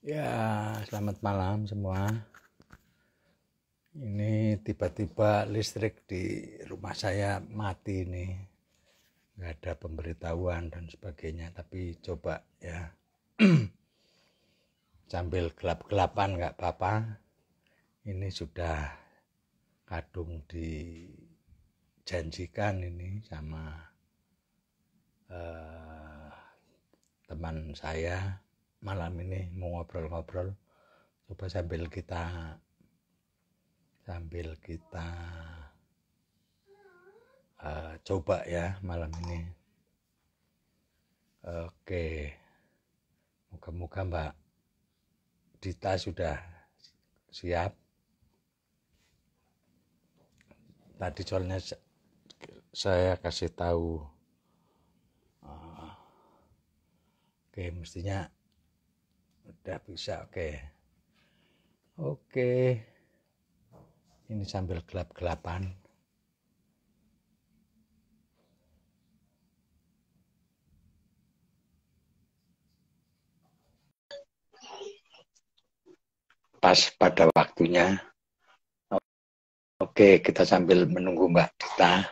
Ya, selamat malam semua. Ini tiba-tiba listrik di rumah saya mati nih. Nggak ada pemberitahuan dan sebagainya. Tapi coba ya, sambil gelap-gelapan nggak apa-apa. Ini sudah kadung dijanjikan ini sama eh, teman saya malam ini mau ngobrol-ngobrol. Coba sambil kita coba ya malam ini. Oke, moga-moga Mbak Dita sudah siap. Tadi soalnya saya kasih tahu. Oke, mestinya udah bisa. Oke, ini sambil gelap-gelapan. Pas pada waktunya. Oke, kita sambil menunggu Mbak Dita.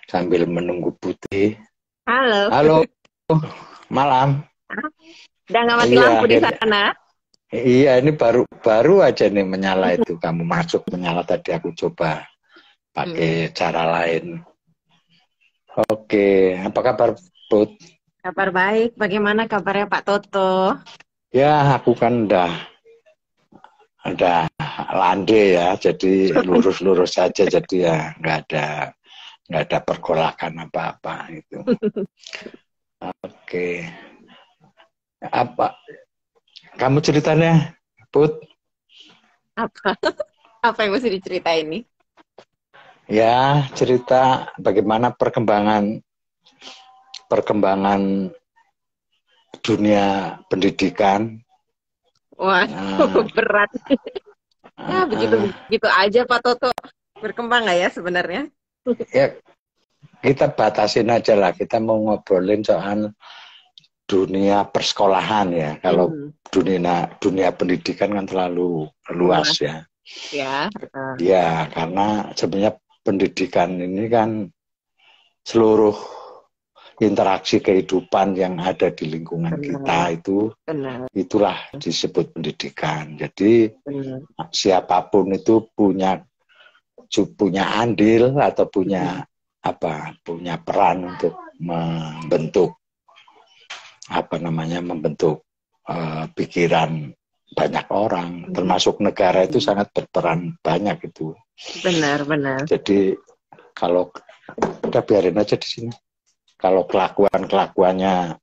Sambil menunggu Putih. Halo. Halo, malam. Udah nggak mati Iya, lampu di akhirnya. sana? Iya, ini baru aja nih menyala itu. Kamu masuk menyala tadi, aku coba pakai cara lain. Oke, apa kabar Put? Kabar baik. Bagaimana kabarnya Pak Toto? Ya, aku kan udah landai ya, jadi lurus-lurus saja, jadi ya nggak ada pergolakan apa-apa itu. Oke, apa kamu ceritanya, Put? Apa? Apa yang mesti diceritain nih? Ya, cerita bagaimana perkembangan dunia pendidikan. Wah, Nah, berat. Ya, uh, begitu-begitu aja Pak Toto. Berkembang nggak ya sebenarnya? ya kita batasin aja lah. Kita mau ngobrolin soal dunia persekolahan ya. Kalau dunia pendidikan kan terlalu luas Luas ya. ya. Ya, karena sebenarnya pendidikan ini kan seluruh interaksi kehidupan yang ada di lingkungan Benar, kita benar, itulah disebut pendidikan. Jadi benar. siapapun itu punya andil atau punya peran untuk membentuk pikiran banyak orang, termasuk negara itu sangat berperan banyak itu. Benar, benar. Jadi kalau kita biarin aja di sini. Kalau kelakuannya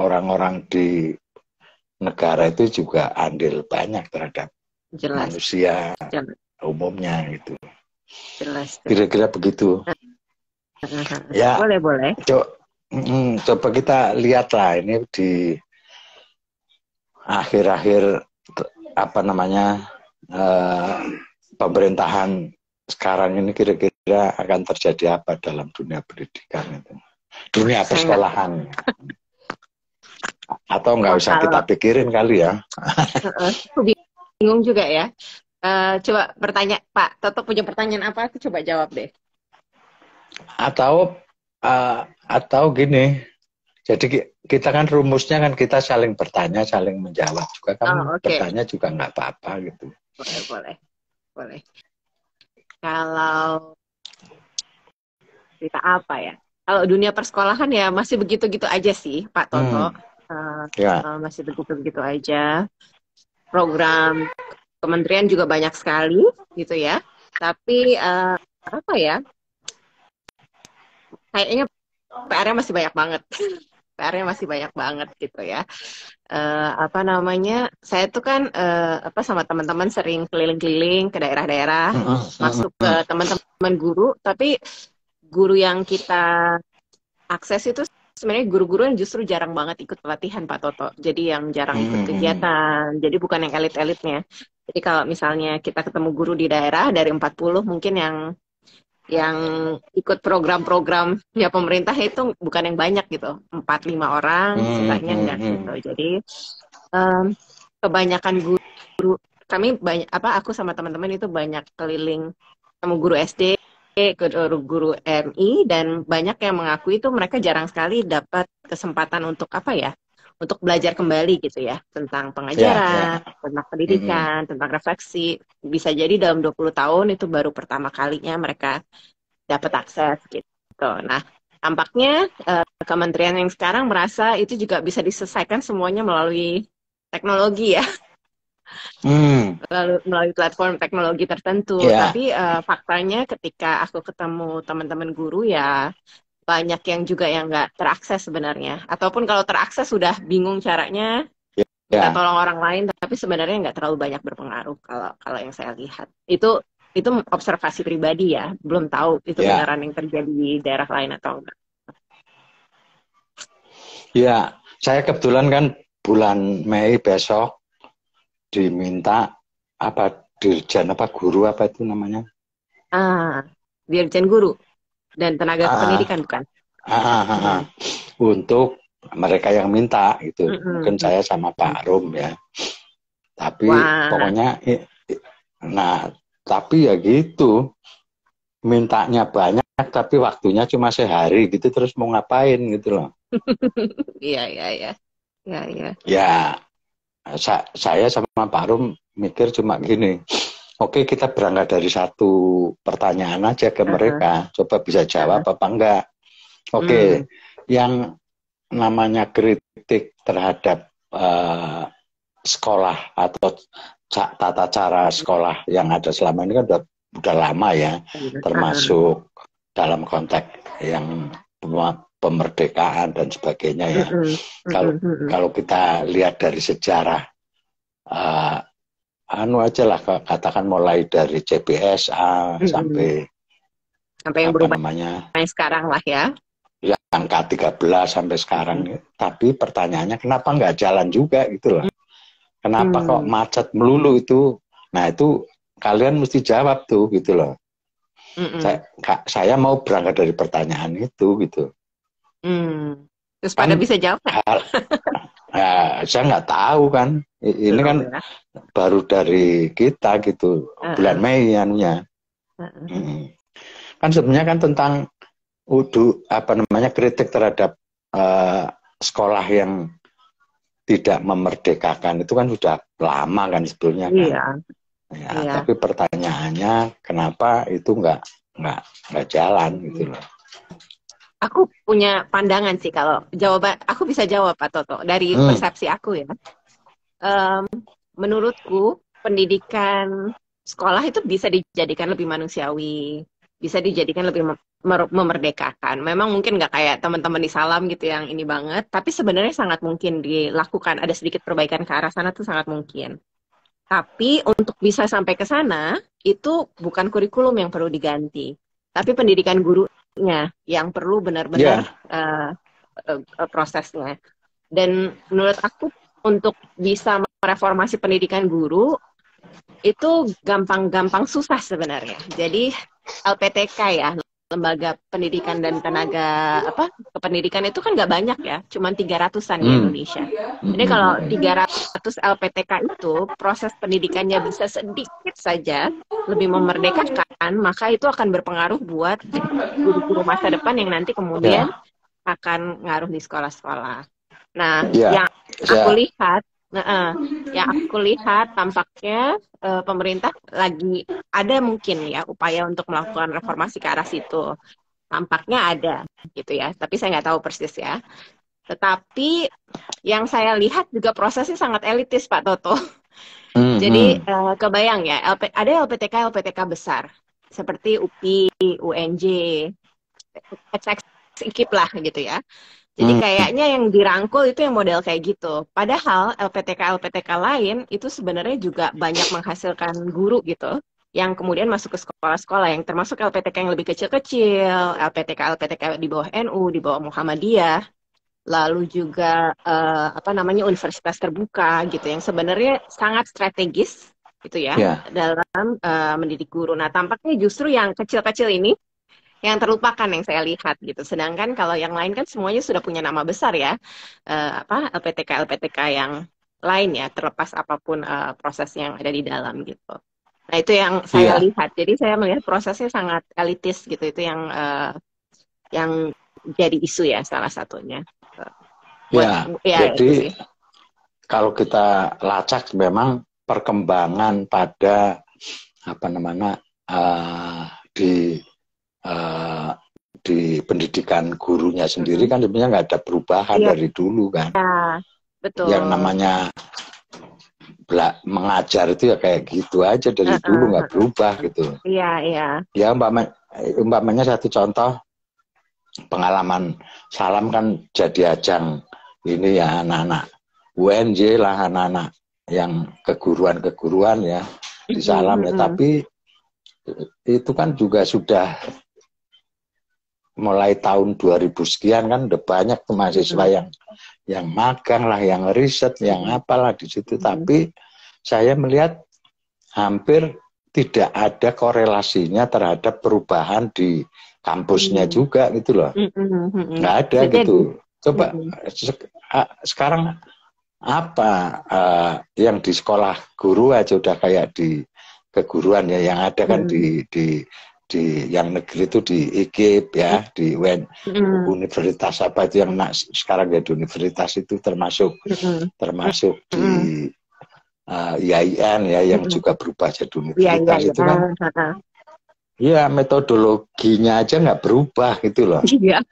orang-orang di negara itu juga andil banyak terhadap Jelas, manusia jelas, umumnya gitu. jelas. Kira-kira begitu. Ya, Boleh, boleh. coba kita lihatlah ini di akhir-akhir eh, pemerintahan sekarang ini kira-kira akan terjadi apa dalam dunia pendidikan itu, dunia Saya nggak. persekolahan, atau nggak Wah, usah kita kalau pikirin kali ya, aku bingung juga ya. Coba bertanya, Pak Toto punya pertanyaan apa? Aku coba jawab deh. atau atau gini. Jadi kita kan rumusnya kan kita saling bertanya, saling menjawab juga. Oh, Kamu oke. bertanya juga nggak apa-apa gitu. Boleh, boleh, boleh. Kalau cerita apa ya? Kalau dunia persekolahan ya masih begitu-gitu aja sih, Pak Toto. Hmm, Eh, ya. Masih begitu-begitu aja. Program kementerian juga banyak sekali, gitu ya. Tapi apa ya? Kayaknya PR-nya masih banyak banget. PR-nya masih banyak banget gitu ya. Apa namanya? Saya tuh kan apa sama teman-teman sering keliling-keliling ke daerah-daerah, masuk ke teman-teman guru, tapi guru yang kita akses itu sebenarnya guru-guru yang justru jarang banget ikut pelatihan Pak Toto. Jadi yang jarang ikut kegiatan. Jadi bukan yang elit-elitnya. Jadi kalau misalnya kita ketemu guru di daerah dari 40 mungkin yang yang ikut program-programnya pemerintah itu bukan yang banyak gitu, 4-5 orang, sisanya enggak gitu. Jadi kebanyakan guru kami banyak aku sama teman-teman itu banyak keliling sama guru SD, guru MI, dan banyak yang mengakui itu mereka jarang sekali dapat kesempatan untuk apa ya, untuk belajar kembali gitu ya, tentang pengajaran, tentang pendidikan, tentang refleksi. Bisa jadi dalam 20 tahun itu baru pertama kalinya mereka dapat akses gitu. Nah, tampaknya kementerian yang sekarang merasa itu juga bisa diselesaikan semuanya melalui teknologi ya. Lalu melalui platform teknologi tertentu. Tapi faktanya ketika aku ketemu teman-teman guru ya banyak yang juga yang nggak terakses sebenarnya. Ataupun kalau terakses sudah bingung caranya, minta tolong orang lain, tapi sebenarnya nggak terlalu banyak berpengaruh kalau yang saya lihat. Itu observasi pribadi ya, belum tahu itu beneran yang terjadi di daerah lain atau enggak. Ya, saya kebetulan kan bulan Mei besok diminta dirjen guru apa itu namanya? Dirjen guru dan tenaga kependidikan bukan? Untuk mereka yang minta gitu. Mungkin saya sama Pak Rum ya. Tapi pokoknya tapi ya gitu. Mintanya banyak tapi waktunya cuma sehari gitu, terus mau ngapain gitu loh. Iya. Ya, saya sama Pak Rum mikir cuma gini. Oke, kita berangkat dari satu pertanyaan aja ke mereka. Coba bisa jawab apa enggak. Oke, yang namanya kritik terhadap sekolah atau tata cara sekolah yang ada selama ini kan udah lama ya, termasuk dalam konteks yang pemerdekaan dan sebagainya ya. Kalau kita lihat dari sejarah, aja lah, katakan mulai dari CBSA sampai yang berubah namanya sekarang lah ya. Yang K13 sampai sekarang. Tapi pertanyaannya kenapa nggak jalan juga gitu loh. Kenapa kok macet melulu itu? Nah itu kalian mesti jawab tuh gitu loh. Saya mau berangkat dari pertanyaan itu gitu. Terus pada bisa jawab nggak? Saya nggak tahu kan. Ini kan baru dari kita gitu. Bulan Mei anunya. Kan sebenarnya kan tentang kritik terhadap sekolah yang tidak memerdekakan itu kan sudah lama kan sebetulnya kan. Iya. Tapi pertanyaannya kenapa itu nggak jalan gitu loh. Aku punya pandangan sih, kalau jawaban aku bisa jawab Pak Toto dari persepsi aku ya. Menurutku pendidikan sekolah itu bisa dijadikan lebih manusiawi, bisa dijadikan lebih memerdekakan. Memang mungkin nggak kayak teman-teman di Salam gitu yang ini banget, tapi sebenarnya sangat mungkin dilakukan. Ada sedikit perbaikan ke arah sana tuh sangat mungkin. Tapi untuk bisa sampai ke sana itu bukan kurikulum yang perlu diganti, tapi pendidikan gurunya yang perlu benar-benar prosesnya. Dan menurut aku untuk bisa mereformasi pendidikan guru itu gampang-gampang susah sebenarnya. Jadi LPTK ya, lembaga pendidikan dan tenaga kependidikan itu kan nggak banyak ya, cuma 300-an di Indonesia. Jadi kalau 300 LPTK itu proses pendidikannya bisa sedikit saja lebih memerdekakan, maka itu akan berpengaruh buat guru-guru masa depan yang nanti kemudian akan ngaruh di sekolah-sekolah. Nah, yang aku lihat tampaknya pemerintah lagi ada mungkin ya upaya untuk melakukan reformasi ke arah situ. Tampaknya ada gitu ya, tapi saya nggak tahu persis ya. Tetapi yang saya lihat juga prosesnya sangat elitis Pak Toto. Jadi kebayang ya, ada LPTK besar seperti UPI, UNJ, XXIKIP lah gitu ya. Jadi kayaknya yang dirangkul itu yang model kayak gitu. Padahal LPTK lain itu sebenarnya juga banyak menghasilkan guru gitu, yang kemudian masuk ke sekolah-sekolah, yang termasuk LPTK yang lebih kecil-kecil, LPTK di bawah NU, di bawah Muhammadiyah, lalu juga universitas terbuka gitu, yang sebenarnya sangat strategis gitu ya dalam mendidik guru. Nah tampaknya justru yang kecil-kecil ini yang terlupakan yang saya lihat gitu. Sedangkan kalau yang lain kan semuanya sudah punya nama besar ya, LPTK yang lain ya, terlepas apapun proses yang ada di dalam gitu. Nah itu yang saya Iya, lihat. Jadi saya melihat prosesnya sangat elitis gitu. Itu yang jadi isu ya salah satunya. Buat ya. ya itu Jadi sih. kalau kita lacak memang perkembangan pada apa namanya di eh, di pendidikan gurunya sendiri Mm-mm. kan sebenarnya nggak ada perubahan Iya, dari dulu kan. Yang betul. namanya mengajar itu ya kayak gitu aja dari dulu nggak Heeh. berubah gitu. Iya, iya. Ya umpamanya satu contoh pengalaman Salam kan jadi ajang ini ya anak-anak UNJ lah anak-anak yang keguruan-keguruan ya di Salam ya, Mm-mm. tapi itu kan juga sudah mulai tahun 2000 sekian kan udah banyak tuh mahasiswa Mm-mm. yang magang lah, yang riset, yang Mm-mm. apalah di situ. Mm-mm. Tapi saya melihat hampir tidak ada korelasinya terhadap perubahan di kampusnya Mm-mm. juga gitu loh. Mm-mm. Mm-mm. Nggak ada Maksudnya, gitu. Coba mm-mm. sekarang apa yang di sekolah guru aja udah kayak di keguruan ya, yang ada kan Mm-mm. di yang negeri itu di IKIP ya, di Mm-mm. universitas apa itu yang sekarang ya di universitas itu termasuk Mm-mm. termasuk Mm-mm. di IAIN ya yang Mm-mm. juga berubah jadi Iya, iya, universitas iya. itu kan Heeh. ya metodologinya aja nggak berubah gitu loh. Iya,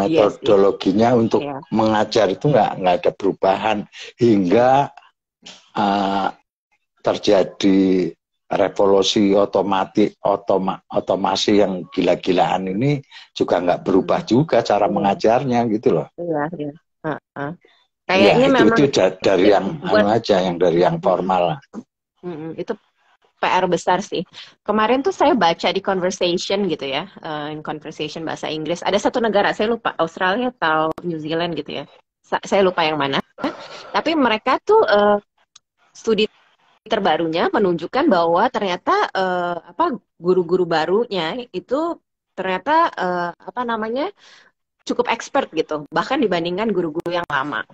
iya sih. Metodologinya untuk Iya. mengajar itu nggak ada perubahan hingga uh, terjadi revolusi otomasi yang gila-gilaan ini juga nggak berubah Mm-mm. juga cara Iya, mengajarnya gitu loh. iya, iya. Heeh. Ya Kayaknya memang itu dari yang buat anu aja, yang dari yang formal. itu PR besar sih. Kemarin tuh saya baca di Conversation gitu ya, in Conversation bahasa Inggris. Ada satu negara, saya lupa, Australia atau New Zealand gitu ya. Saya lupa yang mana. Tapi mereka tuh studi terbarunya menunjukkan bahwa ternyata guru-guru barunya itu ternyata apa namanya cukup expert gitu, bahkan dibandingkan guru-guru yang lama.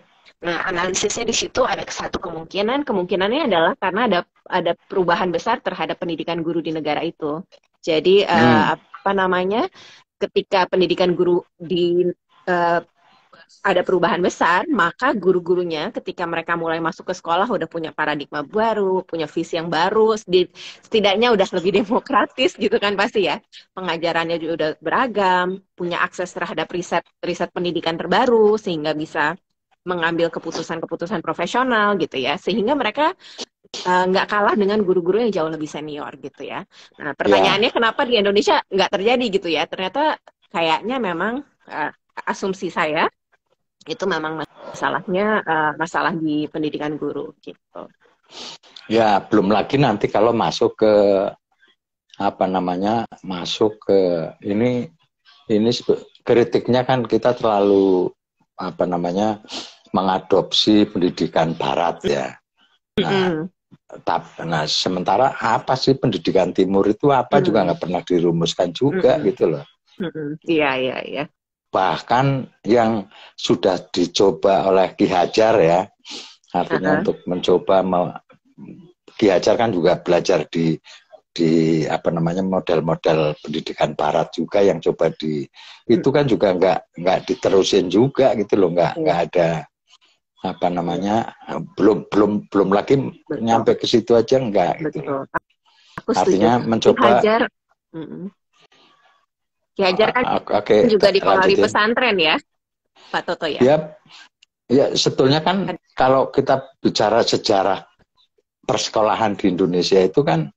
Nah, analisisnya di situ ada satu kemungkinannya adalah karena ada perubahan besar terhadap pendidikan guru di negara itu. Jadi Hmm. apa namanya, ketika pendidikan guru eh, ada perubahan besar, maka guru-gurunya ketika mereka mulai masuk ke sekolah udah punya paradigma baru, punya visi yang baru, setidaknya udah lebih demokratis gitu kan pasti ya. Pengajarannya juga udah beragam, punya akses terhadap riset pendidikan terbaru sehingga bisa mengambil keputusan-keputusan profesional gitu ya. Sehingga mereka nggak kalah dengan guru-guru yang jauh lebih senior gitu ya. Nah, Ya, pertanyaannya kenapa di Indonesia nggak terjadi gitu ya? Ternyata kayaknya memang asumsi saya itu memang masalah di pendidikan guru gitu. ya belum lagi nanti kalau masuk ke apa namanya, masuk ke ini kritiknya kan kita terlalu apa namanya mengadopsi pendidikan Barat ya. Nah, Mm-mm. nah sementara apa sih pendidikan Timur itu apa juga Mm-mm. nggak pernah dirumuskan juga Mm-mm. gitu loh. Mm-mm. Iya, iya, iya. Bahkan yang sudah dicoba oleh Ki Hajar ya, artinya Uh-uh. untuk mencoba Ki Hajar kan juga belajar di apa namanya model-model pendidikan Barat juga yang coba itu kan juga nggak diterusin juga gitu loh, nggak Iya, ada apa iya, namanya belum lagi betul, nyampe ke situ aja nggak gitu loh. betul. Aku setuju. Artinya Ki mencoba Hajar, mm-mm. Ki Hajar kan oke juga dipelari lanjutin pesantren ya, Pak Toto ya. ya. Ya sebetulnya kan kalau kita bicara sejarah persekolahan di Indonesia itu kan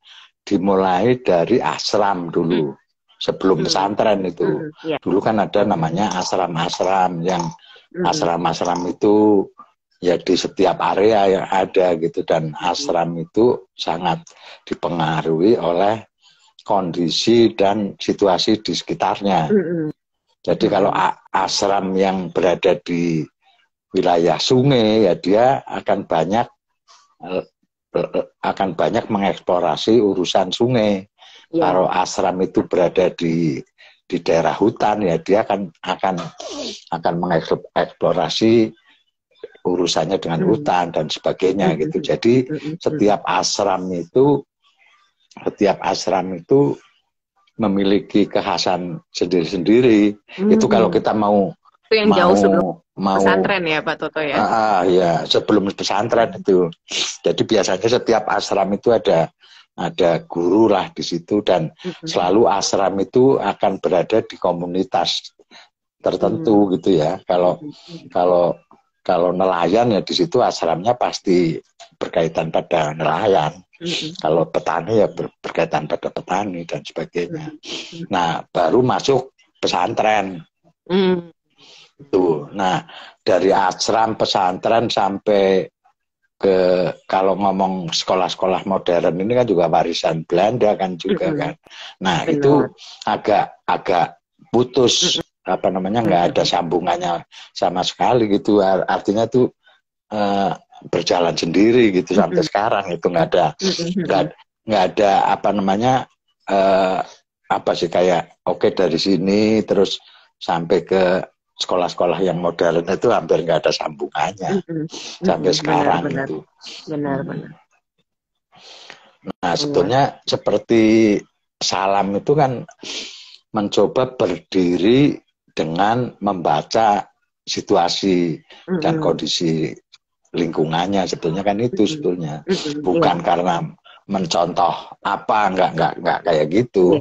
dimulai dari asram dulu sebelum Mm-mm. pesantren itu. Mm-mm. Iya. Dulu kan ada namanya asram-asram, yang Mm-mm. asram-asram itu ya di setiap area yang ada gitu, dan asram itu sangat dipengaruhi oleh kondisi dan situasi di sekitarnya. Mm-mm. Jadi kalau Mm-mm. asram yang berada di wilayah sungai ya dia akan banyak mengeksplorasi urusan sungai. Iya. Kalau asram itu berada di di daerah hutan ya dia akan mengeksplorasi urusannya dengan hutan dan sebagainya gitu. Jadi setiap ashram itu memiliki kekhasan sendiri-sendiri. Itu kalau kita mau itu yang jauh sebelum pesantren ya Pak Toto ya. Ya sebelum pesantren itu. Jadi biasanya setiap ashram itu ada guru lah di situ dan selalu ashram itu akan berada di komunitas tertentu gitu ya. Kalau nelayan ya di situ ashramnya pasti berkaitan pada nelayan. Kalau petani ya berkaitan pada petani dan sebagainya. Nah, baru masuk pesantren. Tuh. Nah, dari ashram pesantren sampai ke kalau ngomong sekolah-sekolah modern ini kan juga warisan Belanda kan juga kan. Nah, itu agak putus nggak ada sambungannya sama sekali gitu. Artinya tuh berjalan sendiri gitu sampai sekarang itu nggak ada kayak dari sini terus sampai ke sekolah-sekolah yang modern itu hampir nggak ada sambungannya sampai sekarang itu. Benar. Nah sebetulnya seperti Salam itu kan mencoba berdiri dengan membaca situasi dan kondisi lingkungannya sebetulnya kan itu sebetulnya bukan karena mencontoh nggak kayak gitu.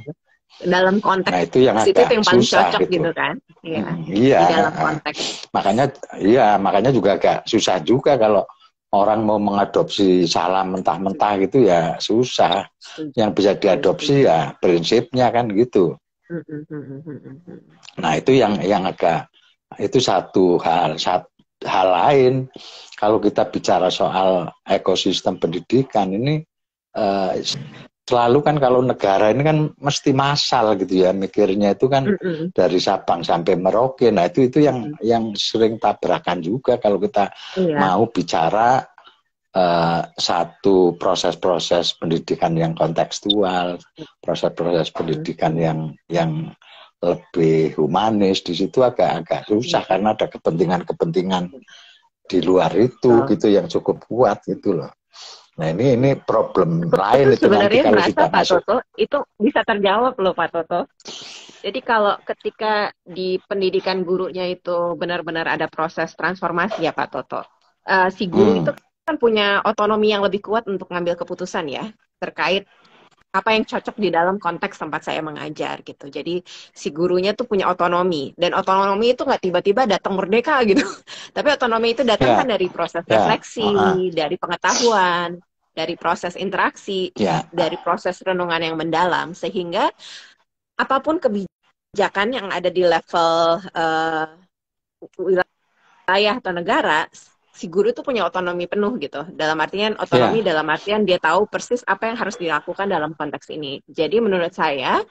Dalam konteks nah, itu yang paling susah cocok gitu kan. Iya. Di dalam konteks. Makanya juga agak susah juga kalau orang mau mengadopsi Salam mentah-mentah gitu ya susah. Yang bisa diadopsi ya prinsipnya kan gitu. Nah, itu yang agak itu satu hal lain. Kalau kita bicara soal ekosistem pendidikan ini selalu kan kalau negara ini kan mesti massal gitu ya mikirnya itu kan dari Sabang sampai Merauke. Nah itu yang sering tabrakan juga kalau kita mau bicara satu proses-proses pendidikan yang kontekstual, proses-proses pendidikan yang lebih humanis di situ agak susah karena ada kepentingan di luar itu gitu yang cukup kuat gitu loh. Nah ini problem lain itu sebenarnya nanti kalau merasa kita Pak masuk. Toto itu bisa terjawab loh Pak Toto. Jadi kalau ketika di pendidikan gurunya itu benar-benar ada proses transformasi ya Pak Toto, si guru itu kan punya otonomi yang lebih kuat untuk ngambil keputusan ya terkait apa yang cocok di dalam konteks tempat saya mengajar gitu. Jadi si gurunya tuh punya otonomi dan otonomi itu nggak tiba-tiba datang merdeka gitu. Tapi otonomi itu datang kan dari proses refleksi, dari pengetahuan, dari proses interaksi, dari proses renungan yang mendalam sehingga apapun kebijakan yang ada di level wilayah atau negara, si guru itu punya otonomi penuh gitu. Dalam artian otonomi dalam artian dia tahu persis apa yang harus dilakukan dalam konteks ini. Jadi menurut saya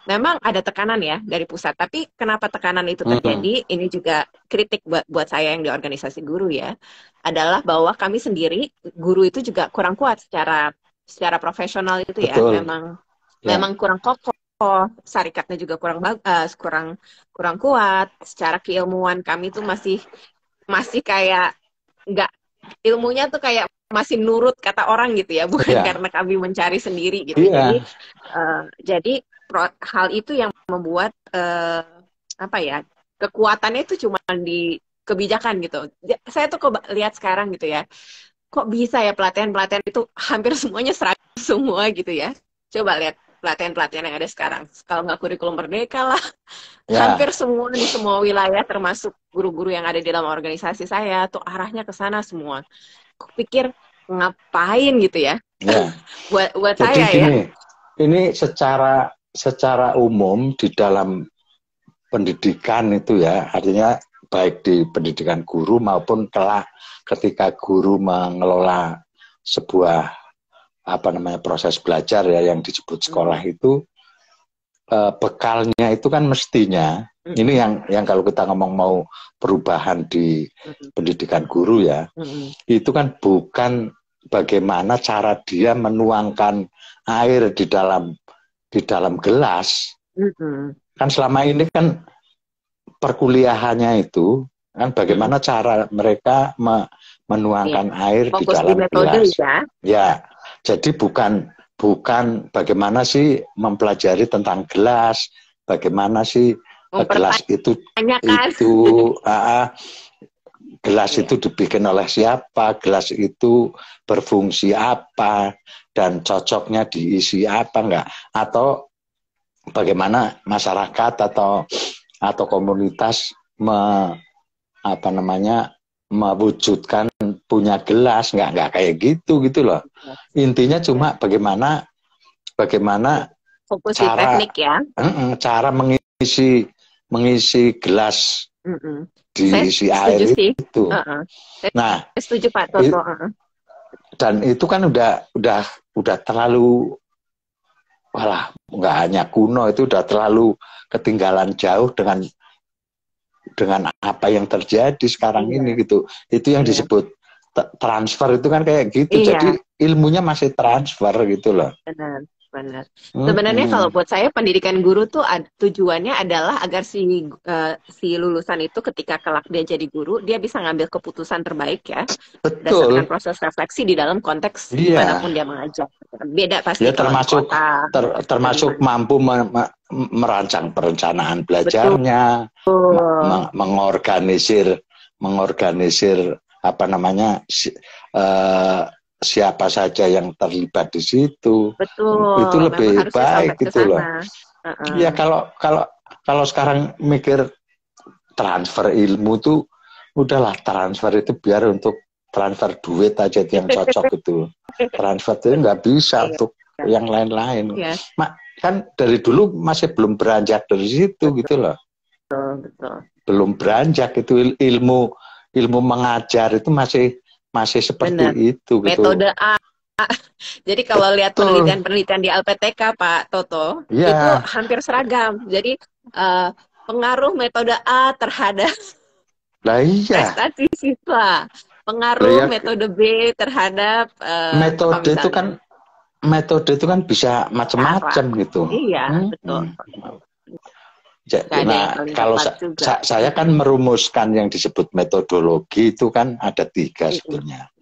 memang ada tekanan ya dari pusat. Tapi kenapa tekanan itu terjadi? Ini juga kritik buat saya yang di organisasi guru ya. Adalah bahwa kami sendiri guru itu juga kurang kuat secara profesional itu. Betul. Ya. Memang kurang kokoh. Syarikatnya juga kurang kuat. Secara keilmuan kami tuh masih kayak nggak, ilmunya tuh kayak masih nurut kata orang gitu ya, bukan karena kami mencari sendiri gitu. Jadi hal itu yang membuat kekuatannya itu cuma di kebijakan gitu. Saya tuh lihat sekarang gitu ya, kok bisa ya pelatihan itu hampir semuanya seragam semua gitu ya. Coba lihat pelatihan yang ada sekarang, kalau nggak kurikulum merdeka lah, hampir semua di semua wilayah termasuk guru-guru yang ada di dalam organisasi saya tuh arahnya ke sana semua. Aku pikir ngapain gitu ya. buat jadi saya gini, ya. Ini secara umum di dalam pendidikan itu ya, artinya baik di pendidikan guru maupun kelak ketika guru mengelola sebuah proses belajar ya yang disebut sekolah itu, bekalnya itu kan mestinya ini yang kalau kita ngomong mau perubahan di pendidikan guru ya, itu kan bukan bagaimana cara dia menuangkan air di dalam gelas Kan selama ini kan perkuliahannya itu kan bagaimana cara mereka menuangkan air di Fokus di dalam metode gelas. ya. Ya, jadi bukan bagaimana sih mempelajari tentang gelas, bagaimana sih gelas itu gelas itu dibikin oleh siapa, gelas itu berfungsi apa, dan cocoknya diisi apa enggak, atau bagaimana masyarakat atau komunitas mewujudkan punya gelas, nggak kayak gitu loh. Intinya cuma bagaimana fokus cara teknik ya. Cara mengisi gelas diisi air sih. itu. Nah, saya setuju Pak Toto. Dan itu kan udah terlalu, walah, nggak hanya kuno, itu udah terlalu ketinggalan jauh dengan apa yang terjadi sekarang ini gitu. Itu yang disebut transfer, itu kan kayak gitu. Jadi ilmunya masih transfer gitu loh. Benar. Sebenarnya kalau buat saya pendidikan guru tuh tujuannya adalah agar si lulusan itu ketika kelak dia jadi guru, dia bisa ngambil keputusan terbaik ya. Betul. Berdasarkan proses refleksi di dalam konteks dimanapun dia mengajar. Beda pasti ya, kalau termasuk di kota, termasuk mampu merancang perencanaan belajarnya, mengorganisir apa namanya, siapa saja yang terlibat di situ. Betul. Itu lebih baik gitu loh. Ya kalau sekarang mikir transfer ilmu tuh udahlah, transfer itu biar untuk transfer duit aja yang cocok gitu. Transfer itu nggak bisa untuk yang lain-lain. Kan dari dulu masih belum beranjak dari situ gitu loh. Betul. Belum beranjak itu ilmu mengajar itu masih seperti itu gitu. Metode A. Jadi kalau lihat penelitian di LPTK Pak Toto, itu hampir seragam. Jadi pengaruh metode A terhadap prestasi siswa, pengaruh metode B terhadap metode itu kan bisa macam-macam gitu. Iya, betul. Nah, kalau saya kan merumuskan yang disebut metodologi itu kan ada 3 sebetulnya.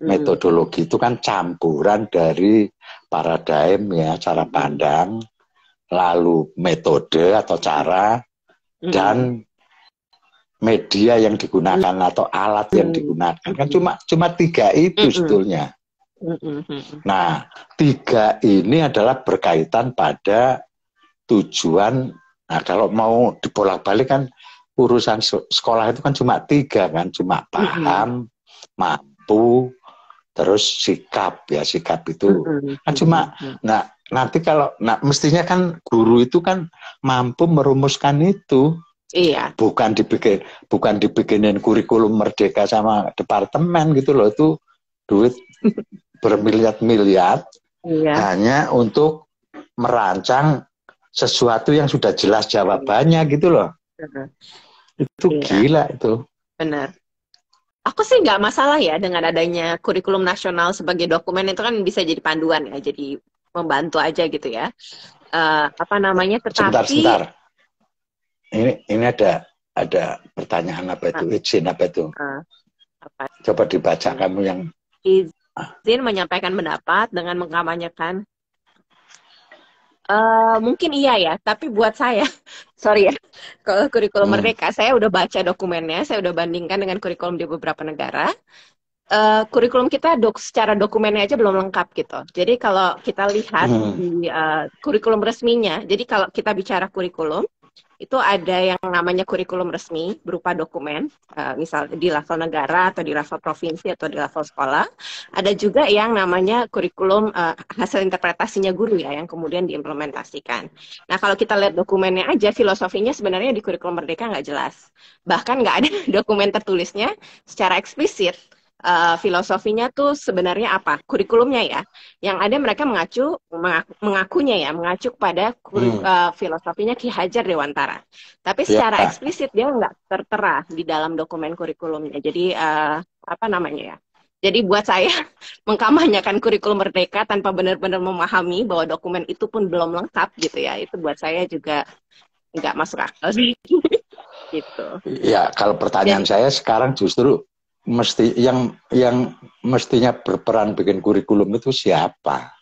Metodologi itu kan campuran dari paradigm ya, cara pandang, lalu metode atau cara, dan media yang digunakan atau alat yang digunakan. Kan cuma 3 itu sebetulnya. Nah, 3 ini adalah berkaitan pada tujuan. Nah, kalau mau dibolak-balik kan urusan sekolah itu kan cuma 3 kan, cuma paham, mampu, terus sikap ya, sikap itu kan cuma. Nah, nanti mestinya kan guru itu kan mampu merumuskan itu. Iya. Bukan dibikinin kurikulum merdeka sama departemen gitu loh, itu duit bermiliar-miliar hanya untuk merancang sesuatu yang sudah jelas jawabannya gitu loh. Itu gila itu. Benar. Aku sih nggak masalah ya dengan adanya kurikulum nasional sebagai dokumen, itu kan bisa jadi panduan ya, jadi membantu aja gitu ya. Tetapi sebentar. Ini ada pertanyaan apa itu? Izin apa itu? Coba dibaca kamu yang izin menyampaikan pendapat dengan mengkampanyekan. Mungkin iya ya, tapi buat saya, sorry ya, kalau kurikulum merdeka, saya udah baca dokumennya, saya udah bandingkan dengan kurikulum di beberapa negara. Kurikulum kita secara dokumennya aja belum lengkap gitu. Jadi kalau kita lihat di kurikulum resminya, jadi kalau kita bicara kurikulum, itu ada yang namanya kurikulum resmi berupa dokumen, misal di level negara atau di level provinsi atau di level sekolah. Ada juga yang namanya kurikulum hasil interpretasinya guru ya, yang kemudian diimplementasikan. Nah, kalau kita lihat dokumennya aja, filosofinya sebenarnya di kurikulum merdeka nggak jelas. Bahkan nggak ada dokumen tertulisnya secara eksplisit. Filosofinya tuh sebenarnya apa? Kurikulumnya ya. Yang ada mereka mengacu pada filosofinya Ki Hajar Dewantara. Tapi secara eksplisit dia nggak tertera di dalam dokumen kurikulumnya. Jadi apa namanya ya? Jadi buat saya mengkampanyekan kurikulum merdeka tanpa benar-benar memahami bahwa dokumen itu pun belum lengkap gitu ya, itu buat saya juga nggak masuk akal sih. Gitu. Ya, kalau pertanyaan Jadi saya sekarang justru yang mestinya berperan bikin kurikulum itu siapa?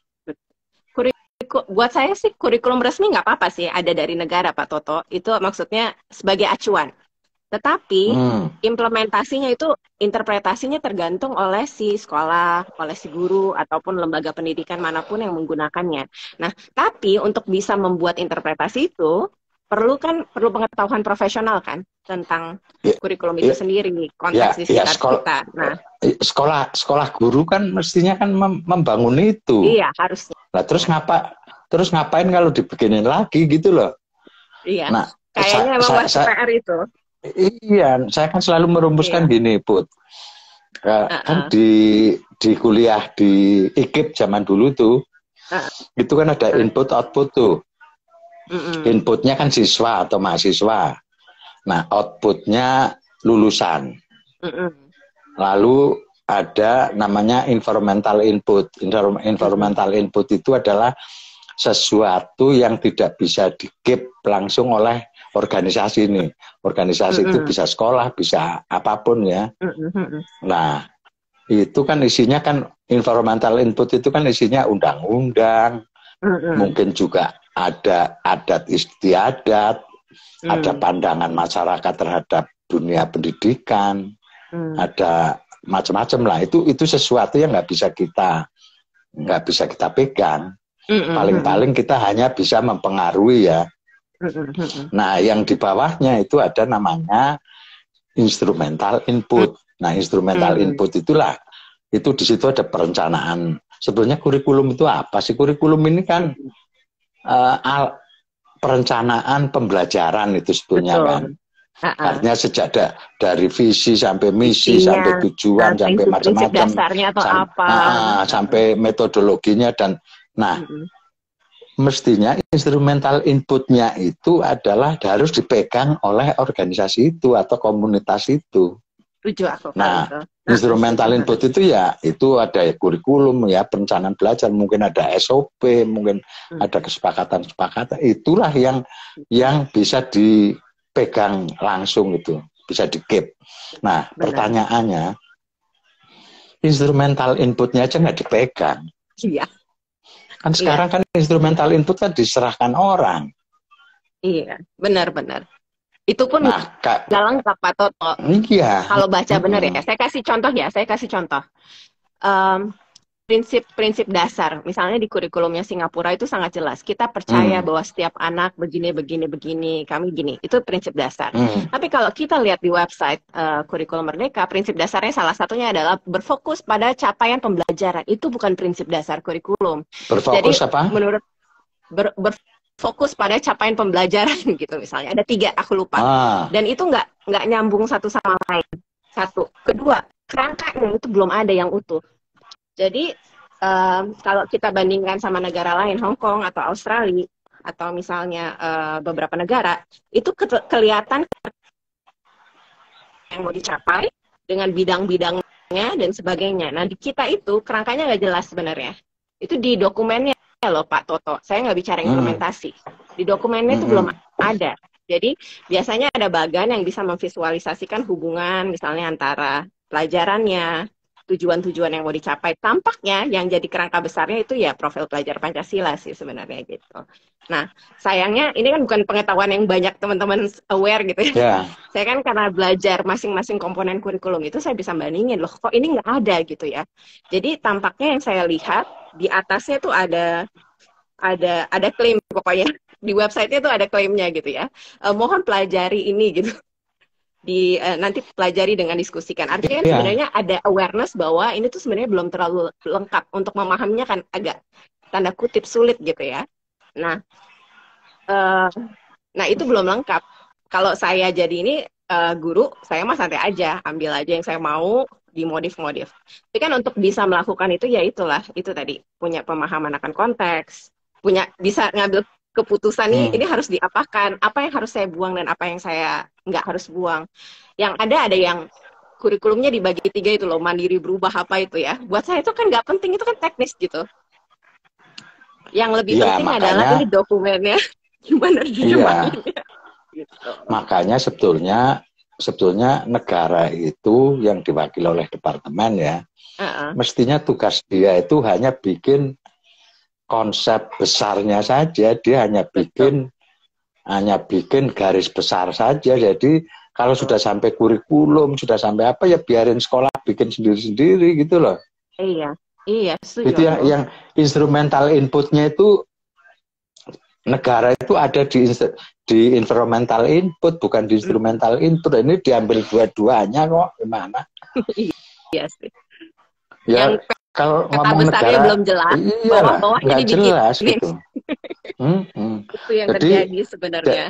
buat saya sih kurikulum resmi nggak apa-apa sih ada dari negara Pak Toto. Itu maksudnya sebagai acuan. Tetapi implementasinya itu interpretasinya tergantung oleh si sekolah, oleh si guru ataupun lembaga pendidikan manapun yang menggunakannya. Nah, tapi untuk bisa membuat interpretasi itu perlu pengetahuan profesional kan tentang kurikulum itu sendiri, konteks di sekitar kita. Nah, sekolah guru kan mestinya kan membangun itu. Iya, harusnya. Nah, terus ngapain kalau dibikinin lagi gitu loh. Iya. Nah, kayaknya memang masih PR itu. Iya, saya kan selalu merumuskan gini, Put. Kan di kuliah di IKIP zaman dulu tuh, itu kan ada input output tuh. Inputnya kan siswa atau mahasiswa. Nah, outputnya lulusan. Lalu ada namanya environmental input. Environmental input itu adalah sesuatu yang tidak bisa di-keep langsung oleh organisasi ini. Organisasi itu bisa sekolah, bisa apapun ya. Nah, itu kan isinya kan environmental input itu kan isinya undang-undang, mungkin juga ada adat istiadat, ada pandangan masyarakat terhadap dunia pendidikan, ada macam-macam lah. Itu sesuatu yang nggak bisa kita pegang. Paling-paling kita hanya bisa mempengaruhi ya. Nah, yang di bawahnya itu ada namanya instrumental input. Nah, instrumental input itulah, itu di situ ada perencanaan. Sebenarnya kurikulum itu apa sih? Kurikulum ini kan perencanaan pembelajaran itu sebetulnya kan. Artinya sejak dari visi sampai misi, sampai tujuan, sampai macam-macam, sampai metodologinya dan mestinya instrumental inputnya itu adalah harus dipegang oleh organisasi itu atau komunitas itu. Nah, instrumental input itu ya itu ada kurikulum ya, perencanaan belajar, mungkin ada SOP, mungkin ada kesepakatan-kesepakatan. Itulah yang bisa dipegang langsung itu, bisa di-keep. Nah, pertanyaannya, instrumental inputnya aja nggak dipegang. Iya. Kan sekarang kan instrumental input kan diserahkan orang. Iya, benar-benar. Itu pun nggak lengkap Pak Toto. Iya. Kalau baca benar ya. Saya kasih contoh. Prinsip dasar, misalnya di kurikulumnya Singapura itu sangat jelas. Kita percaya bahwa setiap anak begini, kami gini. Itu prinsip dasar. Tapi kalau kita lihat di website Kurikulum Merdeka, prinsip dasarnya salah satunya adalah berfokus pada capaian pembelajaran. Itu bukan prinsip dasar kurikulum. Berfokus jadi, apa? Menurut berfokus pada capaian pembelajaran gitu misalnya. Ada 3, aku lupa. Dan itu nggak nyambung satu sama lain. Satu. Kedua, kerangkanya itu belum ada yang utuh. Jadi kalau kita bandingkan sama negara lain, Hong Kong atau Australia, atau misalnya beberapa negara, itu kelihatan yang mau dicapai dengan bidang-bidangnya dan sebagainya. Nah, di kita itu kerangkanya nggak jelas sebenarnya. Itu di dokumennya loh Pak Toto. Saya nggak bicara implementasi. Di dokumennya itu belum ada. Jadi biasanya ada bagan yang bisa memvisualisasikan hubungan misalnya antara pelajarannya, tujuan-tujuan yang mau dicapai. Tampaknya yang jadi kerangka besarnya itu ya profil pelajar Pancasila sih sebenarnya gitu. Nah, sayangnya ini kan bukan pengetahuan yang banyak teman-teman aware gitu ya. Saya kan karena belajar masing-masing komponen kurikulum itu saya bisa bandingin loh, kok ini nggak ada gitu ya. Jadi tampaknya yang saya lihat di atasnya tuh ada klaim pokoknya. Di website-nya tuh ada klaimnya gitu ya. Mohon pelajari ini gitu. Nanti pelajari dengan diskusikan. Artinya kan sebenarnya ada awareness bahwa ini tuh sebenarnya belum terlalu lengkap. Untuk memahaminya kan agak tanda kutip sulit gitu ya. Nah itu belum lengkap. Kalau saya jadi ini guru, saya mah santai aja, ambil aja yang saya mau, dimodif-modif. Tapi kan untuk bisa melakukan itu ya itulah, itu tadi punya pemahaman akan konteks, bisa ngambil keputusan ini harus diapakan, apa yang harus saya buang dan apa yang saya nggak harus buang. Yang ada yang kurikulumnya dibagi 3 itu loh, mandiri, berubah, apa itu ya. Buat saya itu kan nggak penting, itu kan teknis gitu. Yang lebih Ya, penting makanya, adalah ini dokumennya gimana iya, diterjemahinnya gitu. makanya sebetulnya negara itu yang diwakili oleh departemen ya, mestinya tugas dia itu hanya bikin konsep besarnya saja, dia hanya bikin garis besar saja. Jadi kalau sudah sampai kurikulum, sudah sampai apa ya biarin sekolah bikin sendiri-sendiri gitu loh. Iya, setuju Itu yang instrumental inputnya itu negara itu ada di environmental input, bukan di instrumental input. Ini diambil dua-duanya kok, gimana? Iya sih. Ya, yang kalau kata ngomong besarnya negara, belum jelas, iya, bawah-bawahnya nggak dibikin. jelas gitu. Itu yang Jadi, terjadi sebenarnya.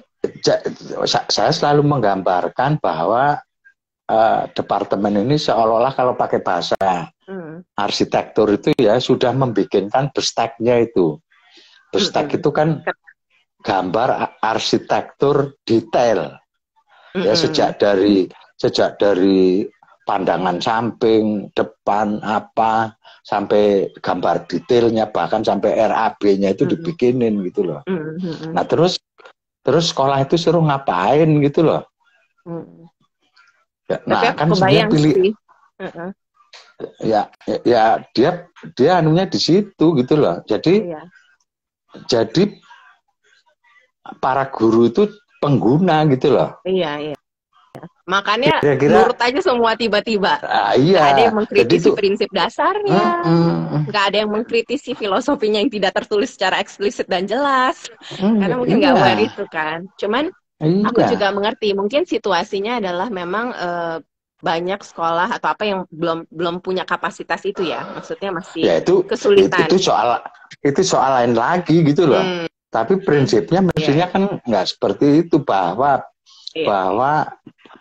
saya selalu menggambarkan bahwa departemen ini seolah-olah kalau pakai bahasa arsitektur itu ya sudah membikinkan besteknya itu. Bestek itu kan gambar arsitektur detail. Ya sejak dari pandangan samping, depan, apa, sampai gambar detailnya, bahkan sampai RAB-nya itu dibikinin gitu loh. Nah terus sekolah itu suruh ngapain gitu loh. Ya, nah kan sebenarnya pilih, ya dia anunya di situ gitu loh. Jadi para guru itu pengguna gitu loh. Iya. Makanya nurut aja semua tiba-tiba. Iya. Nggak ada yang mengkritisi prinsip dasarnya. Nggak ada yang mengkritisi filosofinya yang tidak tertulis secara eksplisit dan jelas. Karena mungkin nggak aware itu kan. Cuman aku juga mengerti. Mungkin situasinya adalah memang banyak sekolah atau apa yang belum punya kapasitas itu ya. Maksudnya masih kesulitan. Itu soal lain lagi gitu loh. Tapi prinsipnya mestinya kan nggak seperti itu, bahwa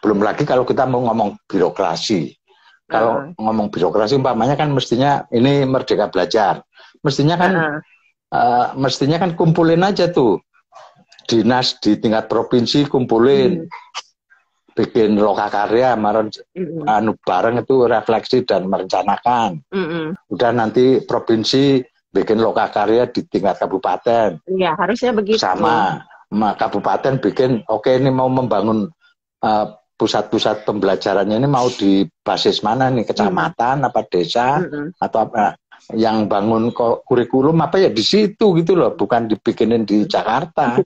belum lagi kalau kita mau ngomong birokrasi. Kalau ngomong birokrasi umpamanya kan mestinya ini Merdeka Belajar. Mestinya kan kumpulin aja tuh. Dinas di tingkat provinsi kumpulin. Bikin lokakarya bareng itu refleksi dan merencanakan. Udah nanti provinsi bikin lokakarya di tingkat kabupaten. Iya, harusnya begitu. Sama kabupaten bikin, oke ini mau membangun pusat-pusat pembelajarannya ini mau di basis mana nih, kecamatan apa desa atau apa, yang bangun kurikulum apa ya di situ gitu loh, bukan dibikinin di Jakarta.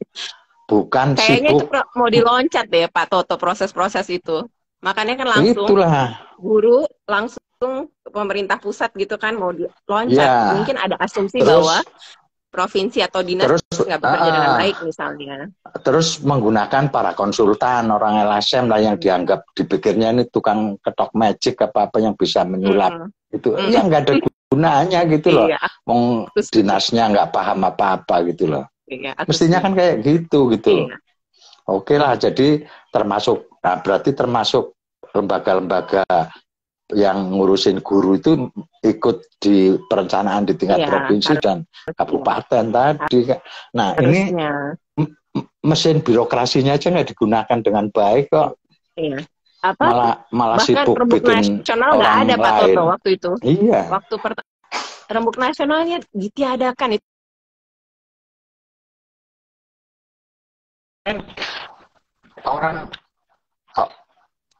Bukan kayaknya sibuk. Itu mau diloncat deh Pak Toto proses-proses itu. Makanya kan langsung guru langsung ke pemerintah pusat gitu kan mau diloncat. Mungkin ada asumsi bahwa provinsi atau dinas nggak bekerja dengan baik misalnya. Terus menggunakan para konsultan, orang LSM lah yang dianggap dipikirnya ini tukang ketok magic apa yang bisa menyulap itu, yang nggak ada gunanya gitu loh. Dinasnya nggak paham apa-apa gitu loh. Mestinya kan kayak gitu. Oke lah, jadi berarti termasuk lembaga-lembaga yang ngurusin guru itu ikut di perencanaan di tingkat provinsi dan kabupaten tadi. Nah harusnya. Ini mesin birokrasinya aja nggak digunakan dengan baik kok. Malah sibuk bikin nasional nggak ada Pak Toto waktu itu. Iya. Waktu rembuk nasionalnya ditiadakan itu.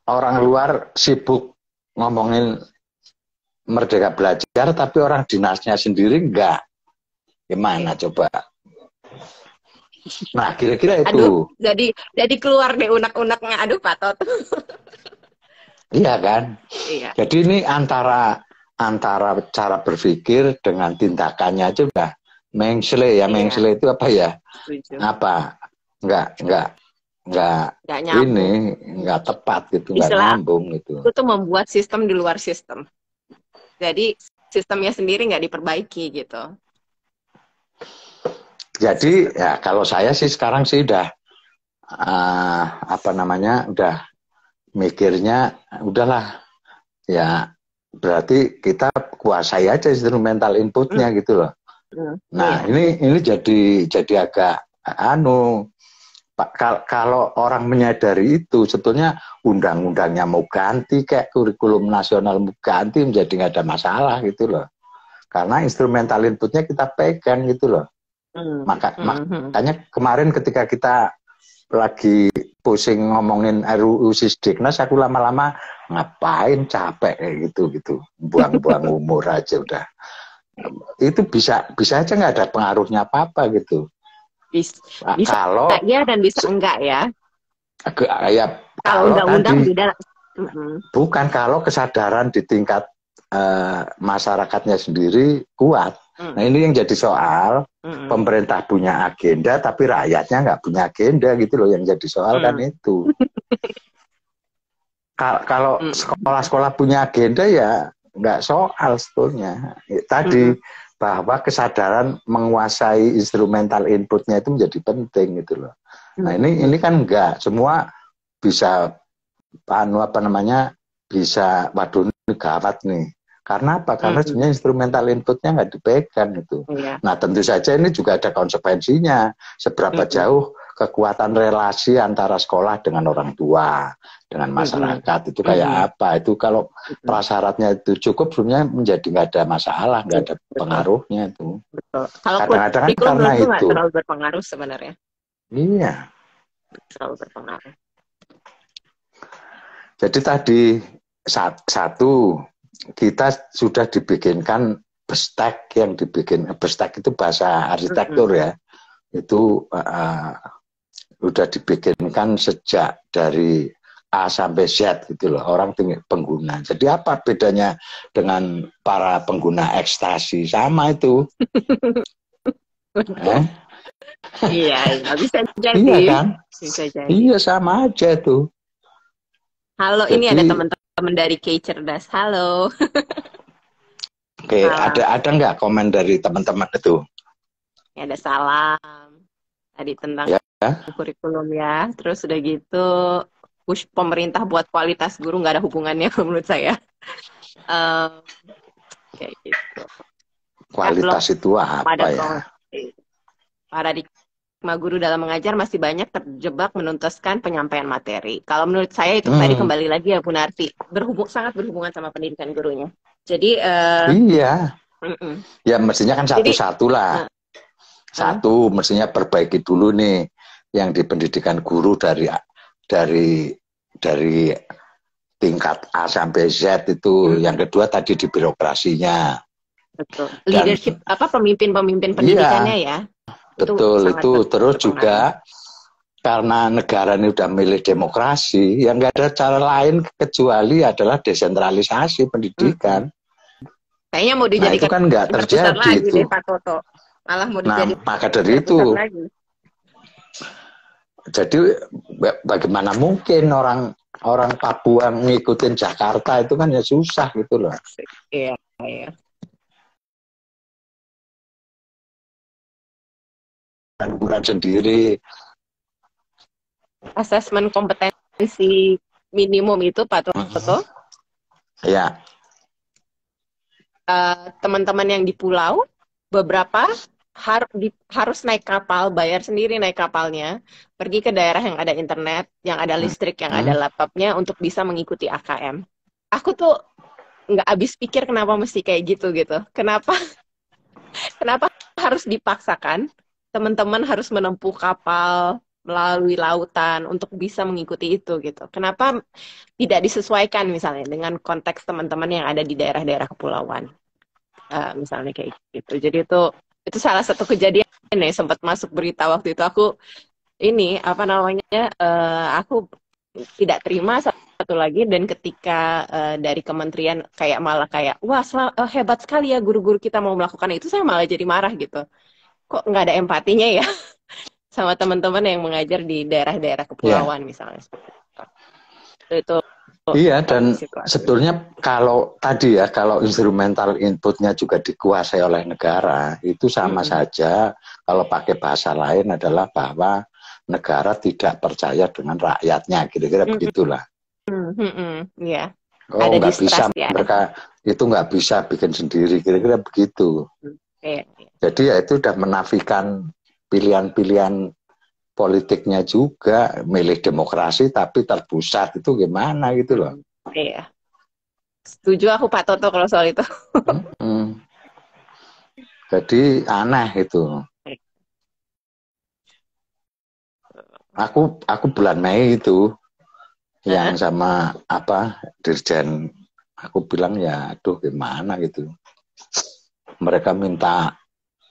Orang luar sibuk ngomongin Merdeka Belajar, tapi orang dinasnya sendiri enggak. Gimana coba? Nah, kira-kira itu. Aduh, jadi keluar deh unek-uneknya. Aduh, Pak Toto. Iya kan? Iya. Jadi ini antara cara berpikir dengan tindakannya aja udah mengsle ya. Mengsle itu apa ya? Setuju. Apa? Enggak ini nggak tepat gitu, nggak nyambung gitu. Itu tuh membuat sistem di luar sistem. Jadi sistemnya sendiri nggak diperbaiki gitu. Jadi ya kalau saya sih sekarang sih udah udah mikirnya udahlah ya, berarti kita kuasai aja instrumental inputnya gitu loh. Nah ini jadi agak kalau orang menyadari itu, sebetulnya undang-undangnya mau ganti, kayak kurikulum nasional mau ganti, menjadi nggak ada masalah gitu loh. Karena instrumental inputnya kita pegang gitu loh. Makanya kemarin ketika kita lagi pusing ngomongin RUU Sisdiknas, aku lama-lama ngapain, capek kayak gitu, buang-buang umur aja udah. Itu bisa aja nggak ada pengaruhnya apa-apa gitu. Bisa kalau ya dan bisa enggak ya. Ya kalau undang-undang beda. Bukan, kalau kesadaran di tingkat masyarakatnya sendiri kuat. Nah ini yang jadi soal. Pemerintah punya agenda tapi rakyatnya nggak punya agenda gitu loh, yang jadi soal kan itu. Kalau sekolah-sekolah punya agenda ya nggak soal sebetulnya. Tadi bahwa kesadaran menguasai instrumental inputnya itu menjadi penting gitu loh. Nah ini kan enggak semua bisa bisa, waduh ini gawat nih. Karena apa? Karena sebenarnya instrumental inputnya nggak dipegang gitu. Nah tentu saja ini juga ada konsekuensinya. Seberapa jauh kekuatan relasi antara sekolah dengan orang tua, dengan masyarakat itu kayak apa? Itu kalau prasyaratnya itu cukup, sebenarnya menjadi nggak ada masalah, nggak ada pengaruhnya itu. Betul. Kalau kadang-kadang kan karena itu nggak terlalu berpengaruh sebenarnya. Iya. Terlalu berpengaruh. Jadi tadi satu, kita sudah dibikinkan bestek, yang dibikin bestek itu bahasa arsitektur ya, itu udah dibikinkan sejak dari A sampai Z gitu loh, orang pengguna. Jadi apa bedanya dengan para pengguna ekstasi? Sama itu. Iya, bisa jadi. Iya kan? Bisa jadi. Iya, sama aja tuh. Halo, jadi, ini ada teman-teman dari K Cerdas. Halo. Oke, ada nggak komen dari teman-teman itu? Ya, ada salam. Tadi tentang kurikulum ya. Terus udah gitu, push pemerintah buat kualitas guru nggak ada hubungannya menurut saya. Kayak gitu. Kualitas itu apa ya? Paradigma guru dalam mengajar masih banyak terjebak menuntaskan penyampaian materi. Kalau menurut saya itu tadi kembali lagi ya Bu Narti, sangat berhubungan sama pendidikan gurunya. Jadi iya, ya mestinya kan satu-satu lah. Satu mestinya perbaiki dulu nih yang di pendidikan guru dari tingkat A sampai Z itu. Yang kedua tadi di birokrasinya. Betul. Leadership pemimpin pendidikannya ya. Betul itu terus juga karena negara ini udah milih demokrasi, yang nggak ada cara lain kecuali adalah desentralisasi pendidikan. Kayaknya mau dijadikan itu kan nggak terjadi lagi itu. Deh, Pak Toto. Malah mau dijadikan maka dari itu. Jadi bagaimana mungkin orang Papua ngikutin Jakarta itu kan ya susah gitu loh. Iya. Bukan sendiri. Asesmen kompetensi minimum itu Pak Toto. Ya. Teman-teman yang di pulau beberapa harus naik kapal, bayar sendiri naik kapalnya, pergi ke daerah yang ada internet, yang ada listrik, yang ada laptopnya untuk bisa mengikuti AKM. Aku tuh nggak habis pikir kenapa mesti kayak gitu. Kenapa harus dipaksakan? Teman-teman harus menempuh kapal melalui lautan untuk bisa mengikuti itu gitu. Kenapa tidak disesuaikan misalnya dengan konteks teman-teman yang ada di daerah-daerah kepulauan, misalnya kayak gitu. Jadi itu salah satu kejadian nih, sempat masuk berita waktu itu. Aku aku tidak terima satu lagi, dan ketika dari kementerian malah wah hebat sekali ya guru-guru kita mau melakukan itu, saya malah jadi marah gitu. Kok nggak ada empatinya ya sama teman-teman yang mengajar di daerah-daerah kepulauan misalnya. Itu iya, dan sebetulnya kalau instrumental inputnya juga dikuasai oleh negara, itu sama saja. Kalau pakai bahasa lain adalah bahwa negara tidak percaya dengan rakyatnya, kira-kira begitulah. Iya. Ada nggak bisa ya. Mereka itu nggak bisa bikin sendiri, kira-kira begitu. Jadi ya itu udah menafikan pilihan-pilihan politiknya juga, milih demokrasi tapi terpusat itu gimana gitu loh. Iya. Setuju aku Pak Toto kalau soal itu. Jadi aneh itu. Aku bulan Mei itu yang sama Dirjen, aku bilang ya aduh gimana gitu. Mereka minta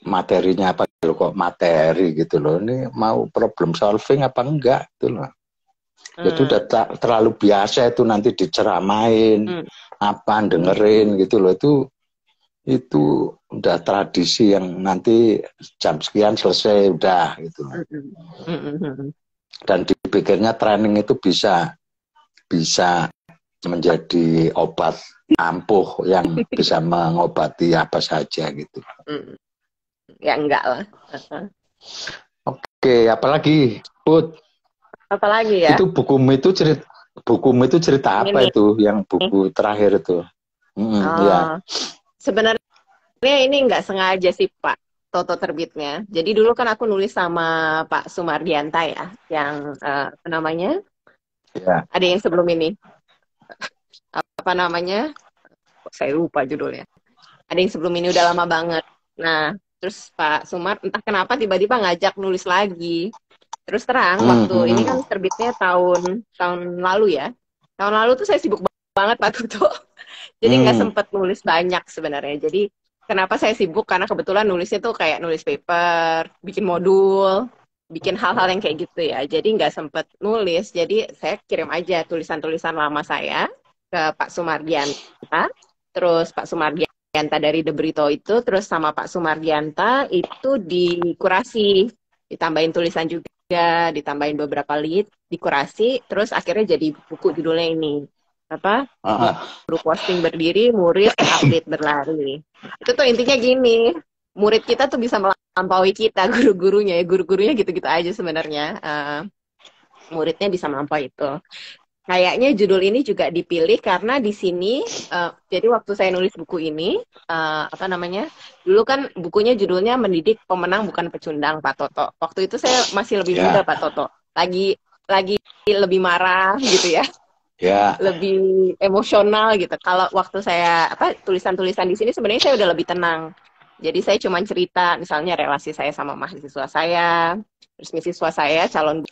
materinya apa loh, kok materi gitu loh, ini mau problem solving apa enggak gitu loh. Itu udah terlalu biasa itu nanti diceramain apa dengerin gitu loh, itu udah tradisi yang nanti jam sekian selesai udah gitu loh. Dan dipikirnya training itu bisa menjadi obat ampuh yang bisa mengobati apa saja gitu. Ya enggak lah. Oke, apalagi Put? Apalagi ya? Itu bukumu itu cerita apa Ini. itu yang buku terakhir itu? Ya. Sebenarnya ini nggak sengaja sih Pak Toto terbitnya. Jadi dulu kan aku nulis sama Pak Sumardianta ya, yang apa namanya? Ya. Ada yang sebelum ini. Apa namanya? Saya lupa judulnya. Ada yang sebelum ini udah lama banget. Nah, terus Pak Sumar entah kenapa tiba-tiba ngajak nulis lagi. Terus terang waktu ini kan terbitnya tahun lalu ya. Tahun lalu tuh saya sibuk banget Pak Toto. Jadi nggak sempet nulis banyak sebenarnya. Jadi kenapa saya sibuk? Karena kebetulan nulisnya tuh kayak nulis paper, bikin modul, bikin hal-hal yang kayak gitu ya. Jadi nggak sempet nulis. Jadi saya kirim aja tulisan-tulisan lama saya ke Pak Sumardianta. Terus Pak Sumardianta dari The Brito itu, terus sama Pak Sumardianta itu dikurasi, ditambahin tulisan juga, ditambahin beberapa lead, dikurasi, terus akhirnya jadi buku judulnya ini. Apa? Guru posting berdiri, murid atlet berlari. Itu tuh intinya gini, murid kita tuh bisa melampaui kita, guru-gurunya ya, guru-gurunya gitu-gitu aja sebenarnya. Muridnya bisa melampaui itu. Kayaknya judul ini juga dipilih karena di sini, jadi waktu saya nulis buku ini, apa namanya, dulu kan bukunya judulnya Mendidik Pemenang Bukan Pecundang, Pak Toto. Waktu itu saya masih lebih muda, Pak Toto. Lagi lebih marah gitu ya. Lebih emosional gitu. Kalau waktu saya tulisan-tulisan di sini sebenarnya saya udah lebih tenang. Jadi saya cuma cerita misalnya relasi saya sama mahasiswa saya, terus mahasiswa saya calon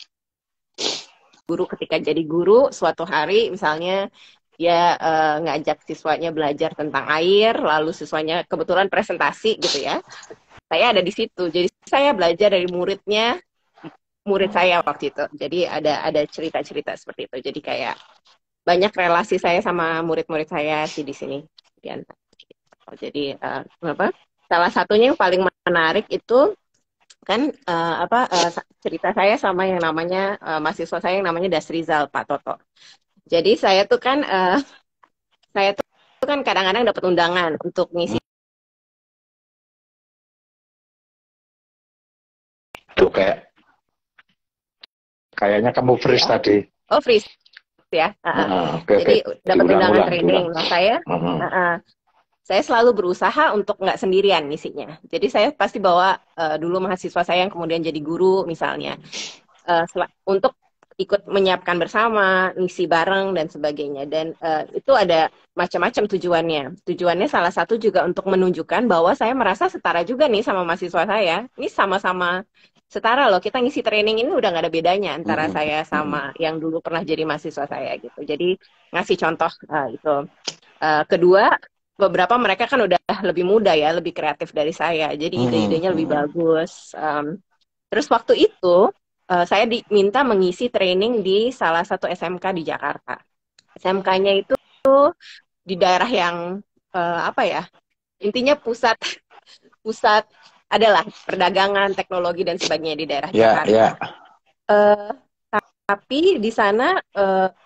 guru ketika jadi guru suatu hari misalnya dia ngajak siswanya belajar tentang air, lalu siswanya kebetulan presentasi gitu ya. Saya ada di situ. Jadi saya belajar dari murid saya waktu itu. Jadi ada cerita-cerita seperti itu. Jadi kayak banyak relasi saya sama murid-murid saya sih di sini. Jadi salah satunya yang paling menarik itu kan cerita saya sama yang namanya mahasiswa saya yang namanya Dasrizal, Pak Toto. Jadi saya tuh kan kadang-kadang dapat undangan untuk ngisi. Tuh kayaknya kamu freeze tadi. Oh freeze ya. Jadi dapat undangan training. Nah saya selalu berusaha untuk nggak sendirian ngisinya. Jadi saya pasti bawa dulu mahasiswa saya yang kemudian jadi guru misalnya. Untuk ikut menyiapkan bersama, ngisi bareng, dan sebagainya. Dan itu ada macam-macam tujuannya. Tujuannya salah satu juga untuk menunjukkan bahwa saya merasa setara juga nih sama mahasiswa saya. Ini sama-sama setara loh. Kita ngisi training ini udah nggak ada bedanya antara saya sama yang dulu pernah jadi mahasiswa saya gitu. Jadi ngasih contoh itu. Kedua, beberapa mereka kan udah lebih muda ya, lebih kreatif dari saya. Jadi ide-idenya lebih bagus. Terus waktu itu saya diminta mengisi training di salah satu SMK di Jakarta. SMK-nya itu di daerah yang intinya pusat adalah perdagangan, teknologi dan sebagainya di daerah Jakarta. Tapi di sana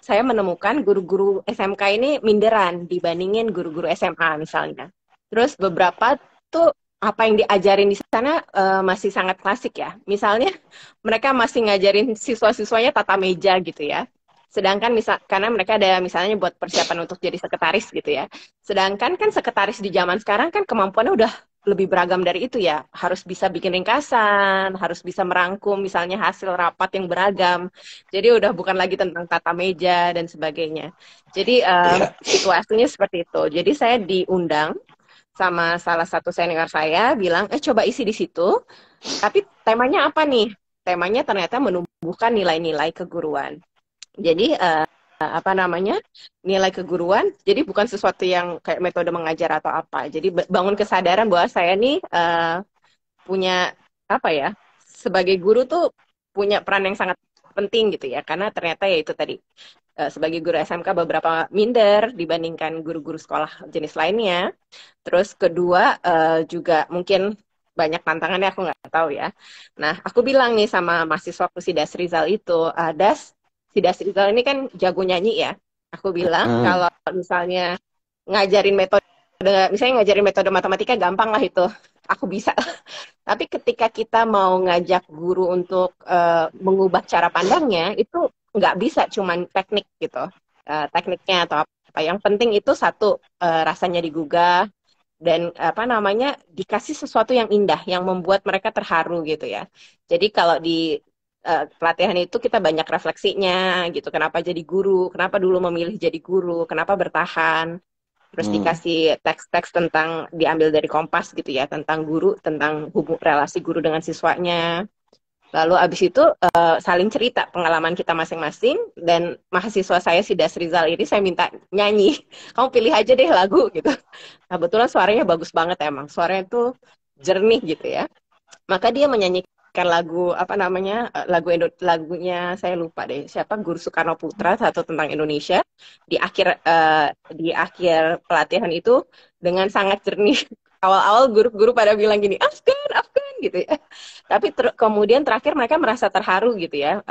saya menemukan guru-guru SMK ini minderan dibandingin guru-guru SMA misalnya. Terus beberapa tuh apa yang diajarin di sana masih sangat klasik ya. Misalnya mereka masih ngajarin siswa-siswanya tata meja gitu ya. Sedangkan karena mereka ada misalnya buat persiapan untuk jadi sekretaris gitu ya. Sedangkan kan sekretaris di zaman sekarang kan kemampuannya udah lebih beragam dari itu ya. Harus bisa bikin ringkasan, harus bisa merangkum misalnya hasil rapat yang beragam. Jadi udah bukan lagi tentang tata meja dan sebagainya. Jadi Iya. situasinya seperti itu. Jadi saya diundang sama salah satu senior saya bilang, coba isi di situ. Tapi temanya apa nih? Temanya ternyata menumbuhkan nilai-nilai keguruan. Jadi apa namanya, nilai keguruan, jadi bukan sesuatu yang kayak metode mengajar atau apa. Jadi bangun kesadaran bahwa saya nih punya apa ya, sebagai guru tuh punya peran yang sangat penting gitu ya, karena ternyata ya itu tadi sebagai guru SMK beberapa minder dibandingkan guru-guru sekolah jenis lainnya. Terus kedua juga mungkin banyak tantangannya, aku nggak tahu ya. Nah, aku bilang nih sama mahasiswaku si Das Rizal itu, Das, si Das Rizal ini kan jago nyanyi ya. Aku bilang kalau misalnya ngajarin metode, misalnya ngajarin metode matematika gampang lah itu, aku bisa. Tapi ketika kita mau ngajak guru untuk mengubah cara pandangnya, itu nggak bisa cuman teknik gitu, tekniknya atau apa. Yang penting itu satu, rasanya digugah, dan apa namanya, dikasih sesuatu yang indah yang membuat mereka terharu gitu ya. Jadi kalau di pelatihan itu kita banyak refleksinya gitu. Kenapa jadi guru? Kenapa dulu memilih jadi guru? Kenapa bertahan? Terus dikasih teks-teks tentang, diambil dari Kompas gitu ya, tentang guru, tentang relasi guru dengan siswanya. Lalu abis itu saling cerita pengalaman kita masing-masing, dan mahasiswa saya si Das Rizal ini saya minta nyanyi. Kamu pilih aja deh lagu gitu. Nah, kebetulan suaranya bagus banget emang. Suaranya tuh jernih gitu ya. Maka dia menyanyikan lagu apa namanya, lagunya saya lupa deh siapa, Guru Soekarno Putra, satu tentang Indonesia, di akhir pelatihan itu dengan sangat jernih. Awal-awal guru-guru pada bilang gini, Afgan, Afgan gitu ya. Tapi kemudian terakhir mereka merasa terharu gitu ya,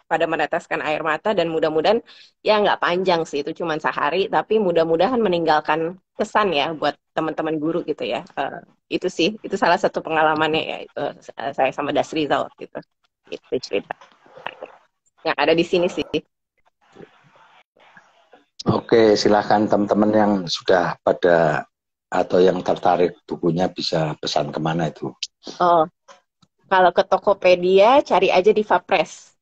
pada meneteskan air mata, dan mudah-mudahan ya nggak panjang sih, itu cuma sehari, tapi mudah-mudahan meninggalkan kesan ya buat teman-teman guru gitu ya. Itu sih, itu salah satu pengalamannya ya, itu saya sama Das Rizal waktu itu. Itu cerita yang ada di sini sih. Oke, silahkan teman-teman yang sudah pada atau yang tertarik bukunya bisa pesan kemana itu? Oh, kalau ke Tokopedia cari aja Diva Press.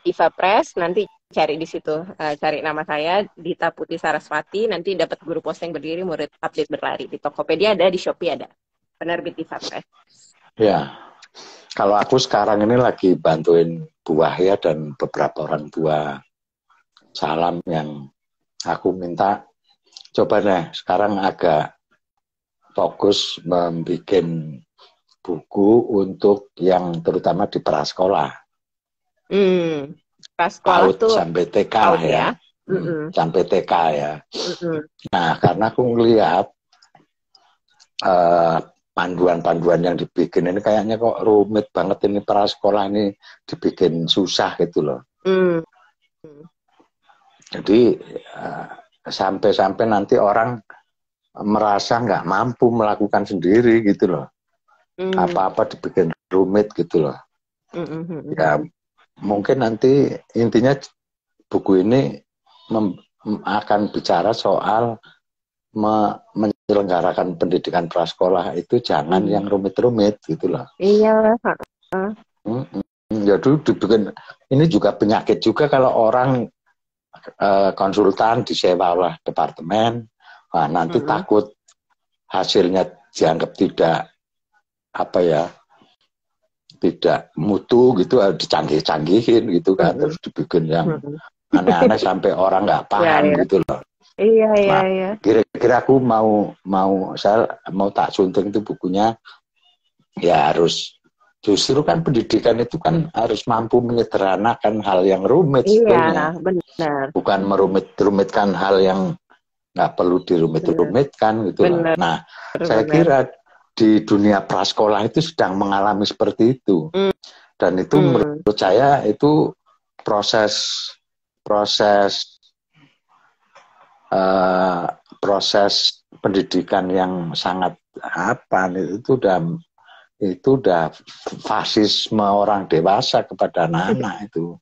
Diva Press, nanti cari di situ, cari nama saya Dita Putri Saraswati, nanti dapat Guru Posting Berdiri Murid Update Berlari. Di Tokopedia ada, di Shopee ada. Penerbit Diva Press. Ya, kalau aku sekarang ini lagi bantuin Buah ya dan beberapa orang tua salam yang aku minta coba deh sekarang agak fokus membuat buku untuk yang terutama di prasekolah. Prasekolah PAUD tuh sampai TK PAUD ya. Sampai TK ya. Nah, karena aku ngelihat panduan-panduan yang dibikin ini kayaknya kok rumit banget, ini prasekolah ini dibikin susah gitu loh. Jadi sampai-sampai nanti orang merasa nggak mampu melakukan sendiri gitu loh. Apa-apa dibikin rumit gitu loh. Ya mungkin nanti intinya buku ini akan bicara soal menyelenggarakan pendidikan prasekolah itu jangan yang rumit-rumit gitu loh. Iya. Ya dulu dibikin, ini juga penyakit juga kalau orang konsultan disewa oleh departemen, nanti takut hasilnya dianggap tidak apa ya, tidak mutu gitu, dicanggih-canggihin gitu kan, terus dibikin yang aneh-aneh sampai orang nggak paham gitu loh. Iya. Kira-kira aku saya mau tak sunting itu bukunya, ya harus, justru kan pendidikan itu kan harus mampu menyederhanakan hal yang rumit sebenarnya. Benar. Bukan merumit-rumitkan hal yang nggak perlu dirumit-rumitkan gitu loh. Nah, saya kira di dunia prasekolah itu sedang mengalami seperti itu. Dan itu menurut saya itu proses pendidikan yang sangat itu udah fasisme orang dewasa kepada anak-anak itu.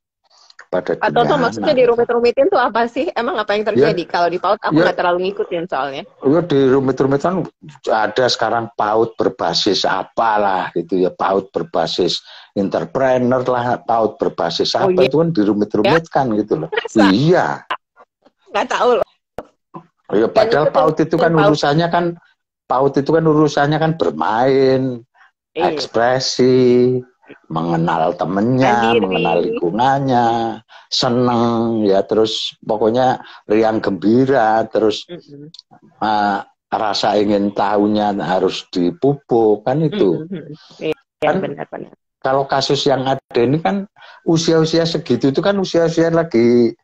pada Pak dunia Toto maksudnya anak. dirumit-rumitin tuh apa sih? Emang apa yang terjadi? Ya, Kalau di PAUD aku ya, nggak terlalu ngikutin soalnya. ya di rumit-rumitan ada sekarang PAUD berbasis apalah gitu ya, PAUD berbasis entrepreneur lah, PAUD berbasis Oh apa iya, itu kan dirumit-rumitkan gitu loh. masa? Iya, Nggak tahu loh. ya Dan padahal ikutin PAUD itu kan PAUD. urusannya kan bermain, Iya, ekspresi, mengenal temennya, mengenal mandiri. lingkungannya, seneng ya, terus pokoknya riang gembira, terus Mm-mm. uh, rasa ingin tahunya harus dipupuk kan itu. Mm-mm. Iya, Kan benar-benar. kalau kasus yang ada ini kan usia-usia segitu itu kan usia-usia lagi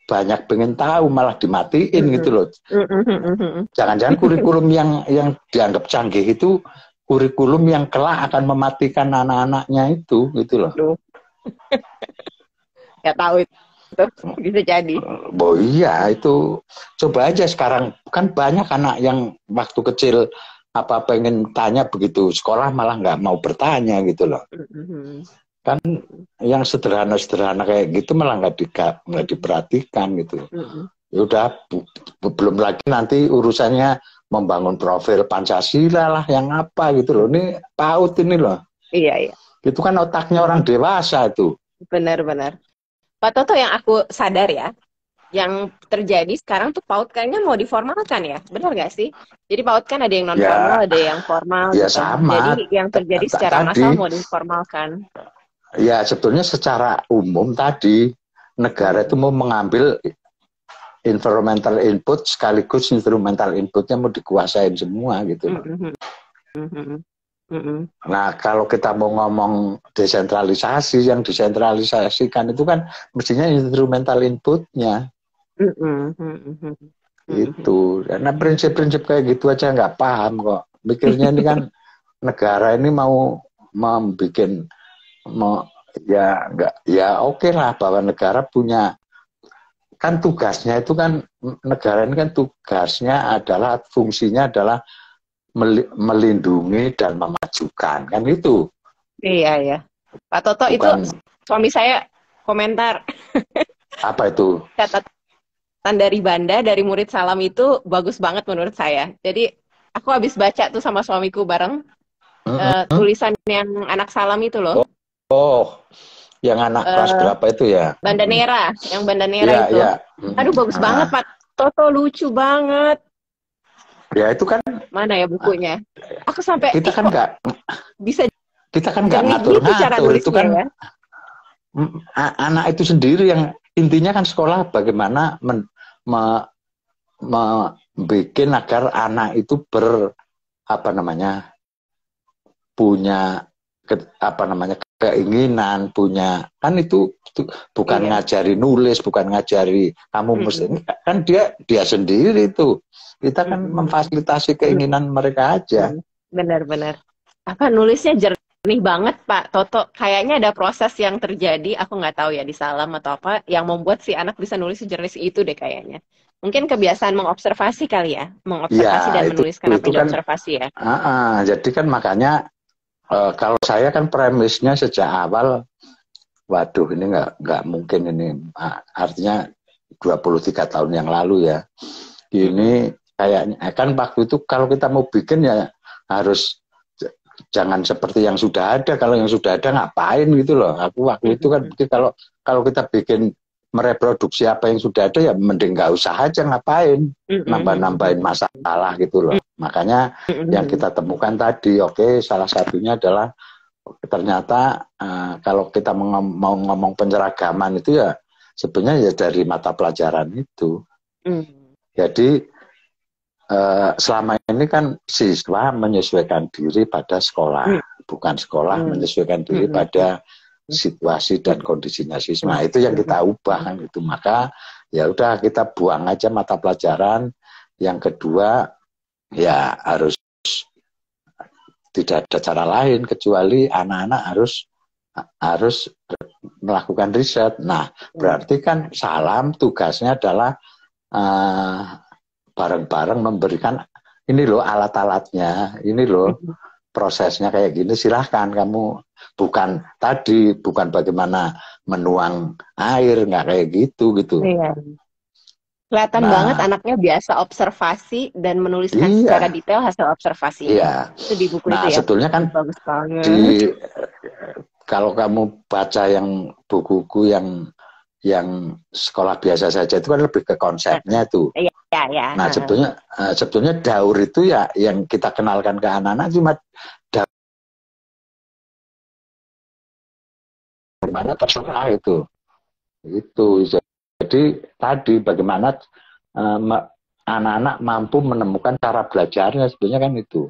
banyak pengen tahu malah dimatiin gitu Mm-mm. loh. Mm-mm. Jangan-jangan kurikulum yang dianggap canggih itu kurikulum yang kelak akan mematikan anak-anaknya itu gitu loh. Aduh, nggak tahu itu. Bisa jadi. Oh iya itu coba aja sekarang kan banyak anak yang waktu kecil apa pengen tanya begitu sekolah malah nggak mau bertanya gitu loh. Mm-mm. Kan yang sederhana-sederhana kayak gitu malah nggak diperhatikan gitu. Mm-mm. Ya udah belum lagi nanti urusannya membangun profil Pancasila lah yang apa gitu loh. Ini PAUD ini loh. Iya, iya. Itu kan otaknya orang dewasa itu. Benar-benar. Pak Toto, yang aku sadar ya, yang terjadi sekarang tuh PAUD kayaknya mau diformalkan ya, benar nggak sih? Jadi PAUD kan ada yang non formal, Ya, ada yang formal ya gitu. Jadi sama. yang terjadi secara massal Tadi mau diformalkan. ya sebetulnya secara umum tadi negara itu mau mengambil environmental input sekaligus instrumental inputnya mau dikuasain semua gitu loh. Mm-mm. Mm-mm. Mm-mm. Nah kalau kita mau ngomong desentralisasi, yang desentralisasikan itu kan mestinya instrumental inputnya Mm-mm. Mm-mm. Mm-mm. itu. Karena prinsip-prinsip kayak gitu aja nggak paham kok. Mikirnya ini kan negara ini mau membuat ya nggak ya oke lah bahwa negara punya kan tugasnya itu kan negara ini kan tugasnya adalah fungsinya adalah melindungi dan memajukan kan itu Iya, ya. Pak Toto itu bukan suami saya komentar apa itu. catatan dari Banda dari murid salam itu bagus banget menurut saya. Jadi aku habis baca tuh sama suamiku bareng tulisan yang anak salam itu loh. Oh, yang anak kelas berapa itu ya? Bandanera, yang Bandanera Ya, itu. ya. Aduh bagus banget Pak Toto, lucu banget. Ya itu kan Mana ya bukunya? Aku sampai kita kan nggak bisa nggak gitu cara ngatur-ngatur itu kan ya. Anak itu sendiri yang intinya kan sekolah bagaimana bikin agar anak itu apa namanya punya keinginan, punya kan itu bukan ngajari nulis, bukan ngajari kamu mesti kan dia sendiri itu. Kita kan memfasilitasi keinginan mereka aja. Benar-benar. Apa nulisnya jernih banget Pak Toto. Kayaknya ada proses yang terjadi, aku nggak tahu ya di salam atau apa, yang membuat si anak bisa nulis sejernih itu deh kayaknya. Mungkin kebiasaan mengobservasi kali ya, mengobservasi dan menuliskan apa yang diobservasi ya. Jadi kan makanya kalau saya kan premisnya sejak awal, waduh ini nggak mungkin ini, artinya 23 tahun yang lalu ya. Ini kayaknya kan waktu itu kalau kita mau bikin ya harus jangan seperti yang sudah ada. Kalau yang sudah ada ngapain gitu loh. Aku waktu itu kan kalau kita bikin mereproduksi apa yang sudah ada ya mending nggak usah aja, ngapain nambah-nambahin masalah gitu loh. Makanya yang kita temukan tadi, oke, salah satunya adalah ternyata kalau kita mau ngomong penyeragaman itu ya sebenarnya ya dari mata pelajaran itu. Jadi selama ini kan siswa menyesuaikan diri pada sekolah, bukan sekolah menyesuaikan diri pada situasi dan kondisinya siswa. Itu yang kita ubah kan gitu. Maka ya udah kita buang aja mata pelajaran. Yang kedua ya harus tidak ada cara lain kecuali anak-anak harus melakukan riset. Nah, berarti kan salam tugasnya adalah bareng-bareng memberikan ini loh alat-alatnya, ini loh prosesnya kayak gini, silahkan kamu bukan bagaimana menuang air, nggak kayak gitu. Iya. Kelihatan banget anaknya biasa observasi dan menuliskan secara detail hasil observasinya. Iya. Itu di buku Nah, itu ya. sebetulnya kan bagus banget. Kalau kamu baca yang buku-buku yang sekolah biasa saja itu kan lebih ke konsepnya tuh. Iya. Nah, sebetulnya daur itu ya yang kita kenalkan ke anak-anak cuma daur bagaimana terserah itu. Jadi tadi bagaimana anak-anak mampu menemukan cara belajarnya, sebenarnya kan itu.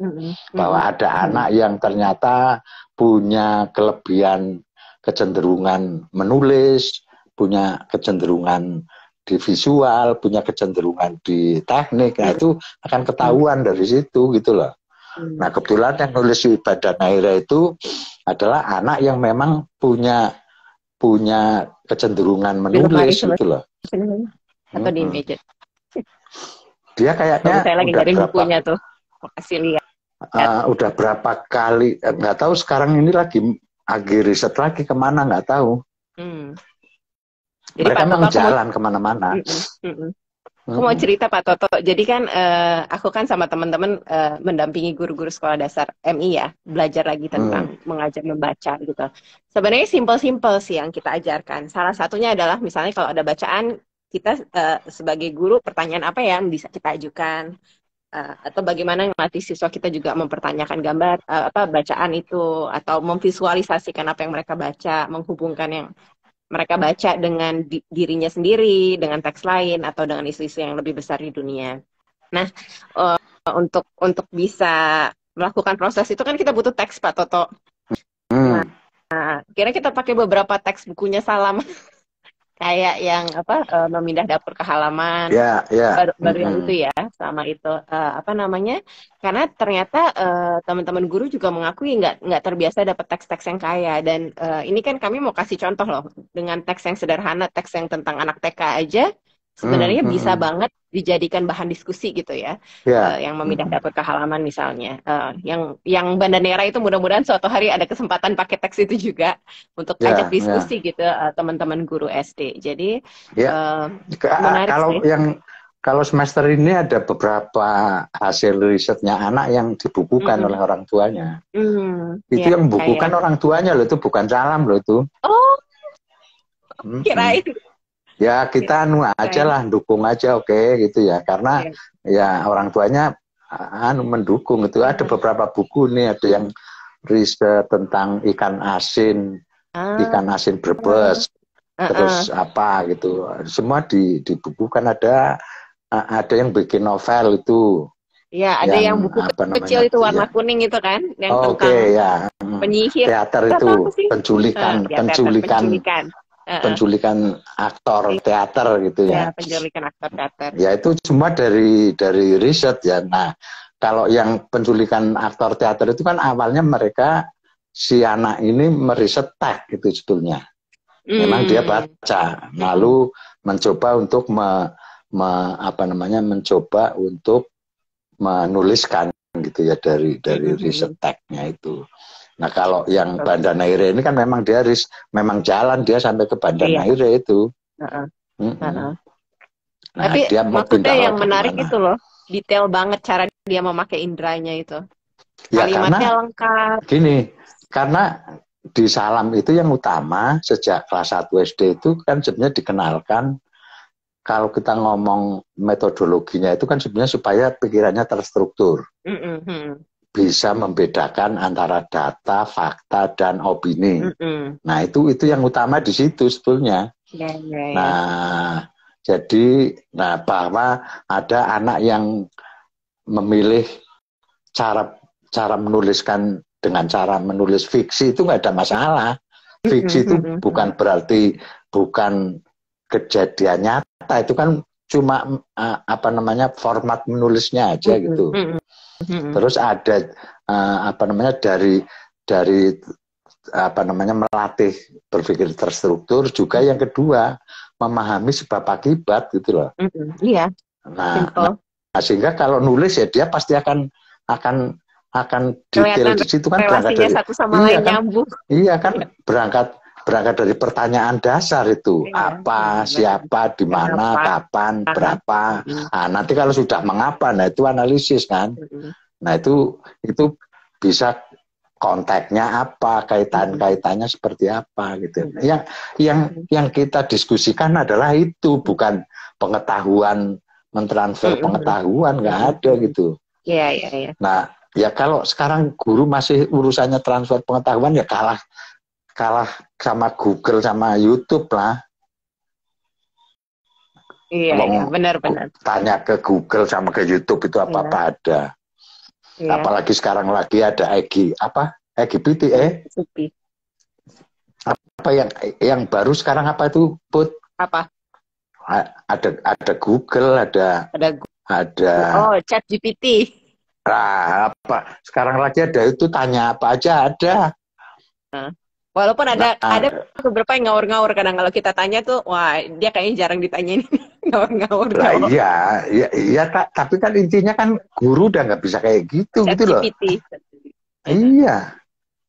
Bahwa ada anak yang ternyata punya kelebihan kecenderungan menulis, punya kecenderungan di visual, punya kecenderungan di teknik. Nah, itu akan ketahuan dari situ gitu loh. Nah, kebetulan yang nulis Badan Akhirnya itu adalah anak yang memang punya kecenderungan menulis gitu loh. Atau di Imagine. Dia kayaknya saya lagi udah nyari bukunya tuh. Makasih lihat. Udah berapa kali, nggak tahu sekarang ini lagi riset lagi kemana, nggak tahu. Jadi mereka memang jalan kemana-mana. Aku mau cerita Pak Toto. Jadi kan aku kan sama teman-teman mendampingi guru-guru sekolah dasar MI ya, belajar lagi tentang mengajar membaca gitu. Sebenarnya simpel-simpel sih yang kita ajarkan. Salah satunya adalah misalnya kalau ada bacaan, kita sebagai guru pertanyaan apa yang bisa kita ajukan, atau bagaimana melatih siswa kita juga mempertanyakan gambar bacaan itu, atau memvisualisasikan apa yang mereka baca, menghubungkan yang mereka baca dengan dirinya sendiri, dengan teks lain, atau dengan isu-isu yang lebih besar di dunia. Nah, untuk bisa melakukan proses itu kan kita butuh teks, Pak Toto. Nah, kira kita pakai beberapa teks bukunya Salam, kayak yang memindah dapur ke halaman, baru yang itu ya, sama itu karena ternyata teman-teman guru juga mengakui nggak terbiasa dapat teks-teks yang kaya, dan ini kan kami mau kasih contoh loh, dengan teks yang sederhana, teks yang tentang anak TK aja sebenarnya bisa banget dijadikan bahan diskusi gitu ya. Yang memindah dapur ke halaman misalnya, yang Banda Nera itu mudah-mudahan suatu hari ada kesempatan pakai teks itu juga untuk ajak diskusi gitu teman-teman guru SD. Jadi menarik sih. Kalau semester ini ada beberapa hasil risetnya anak yang dibukukan oleh orang tuanya. Itu yang bukukan orang tuanya loh, itu bukan Salam loh itu. Oh, kirain. Ya kita aja lah, dukung aja, oke gitu ya, karena ya orang tuanya mendukung itu. Ada beberapa buku nih, ada yang riset tentang ikan asin Brebes, terus apa gitu, semua dibukukan. Ada yang bikin novel itu. Ya, ada yang buku kecil itu warna kuning itu kan, yang tentang penyihir. Teater itu, penculikan aktor teater gitu ya. Penculikan aktor teater. Ya itu semua dari riset ya. Nah, kalau yang penculikan aktor teater itu kan awalnya mereka, si anak ini meriset teks gitu sebetulnya. Memang dia baca, lalu mencoba untuk mencoba untuk menuliskan gitu ya dari riset teksnya itu. Nah, kalau yang Banda Akhirnya ini kan memang memang jalan dia sampai ke Banda Akhirnya itu. Nah, tapi dia maksudnya yang menarik itu loh, detail banget cara dia memakai indranya itu. Kalimatnya lengkap. Gini, karena di Salam itu yang utama sejak kelas 1 SD itu kan sebenarnya dikenalkan, kalau kita ngomong metodologinya itu kan sebenarnya supaya pikirannya terstruktur. Bisa membedakan antara data, fakta, dan opini. Nah, itu yang utama di situ sebetulnya. Nah, jadi bahwa ada anak yang memilih cara menuliskan dengan cara menulis fiksi itu nggak ada masalah. Fiksi itu bukan berarti bukan kejadian nyata, itu kan cuma format menulisnya aja gitu. Terus ada dari melatih berpikir terstruktur juga. Yang kedua, memahami sebab akibat gitu loh. Nah, sehingga kalau nulis ya dia pasti akan akan detail Kelihatan di situ kan berangkat relasinya dari satu sama lain kan, nyambung. iya kan berangkat dari pertanyaan dasar itu Iya, apa, benar. siapa, di mana, Kenapa? kapan, berapa. Mm-mm. Nah, nanti kalau sudah mengapa, nah itu analisis kan. Mm-mm. Nah itu bisa konteksnya apa, kaitannya seperti apa gitu. Mm-mm. Yang kita diskusikan adalah itu, bukan pengetahuan, mentransfer pengetahuan, nggak ada gitu. Iya, iya, iya. Nah, ya kalau sekarang guru masih urusannya transfer pengetahuan, ya kalah sama Google sama YouTube lah. Iya, iya, benar-benar. Tanya ke Google sama ke YouTube itu apa-apa ada. Iya. Apalagi sekarang lagi ada EGPT apa yang baru sekarang apa itu, Put? Apa? Ada Google, ada ChatGPT. Apa sekarang lagi ada itu, tanya apa aja ada. Walaupun ada beberapa yang ngawur-ngawur, kadang kalau kita tanya tuh, wah dia kayaknya jarang ditanyain ngawur-ngawur. Lah iya, tapi kan intinya kan guru udah nggak bisa kayak gitu loh. Iya,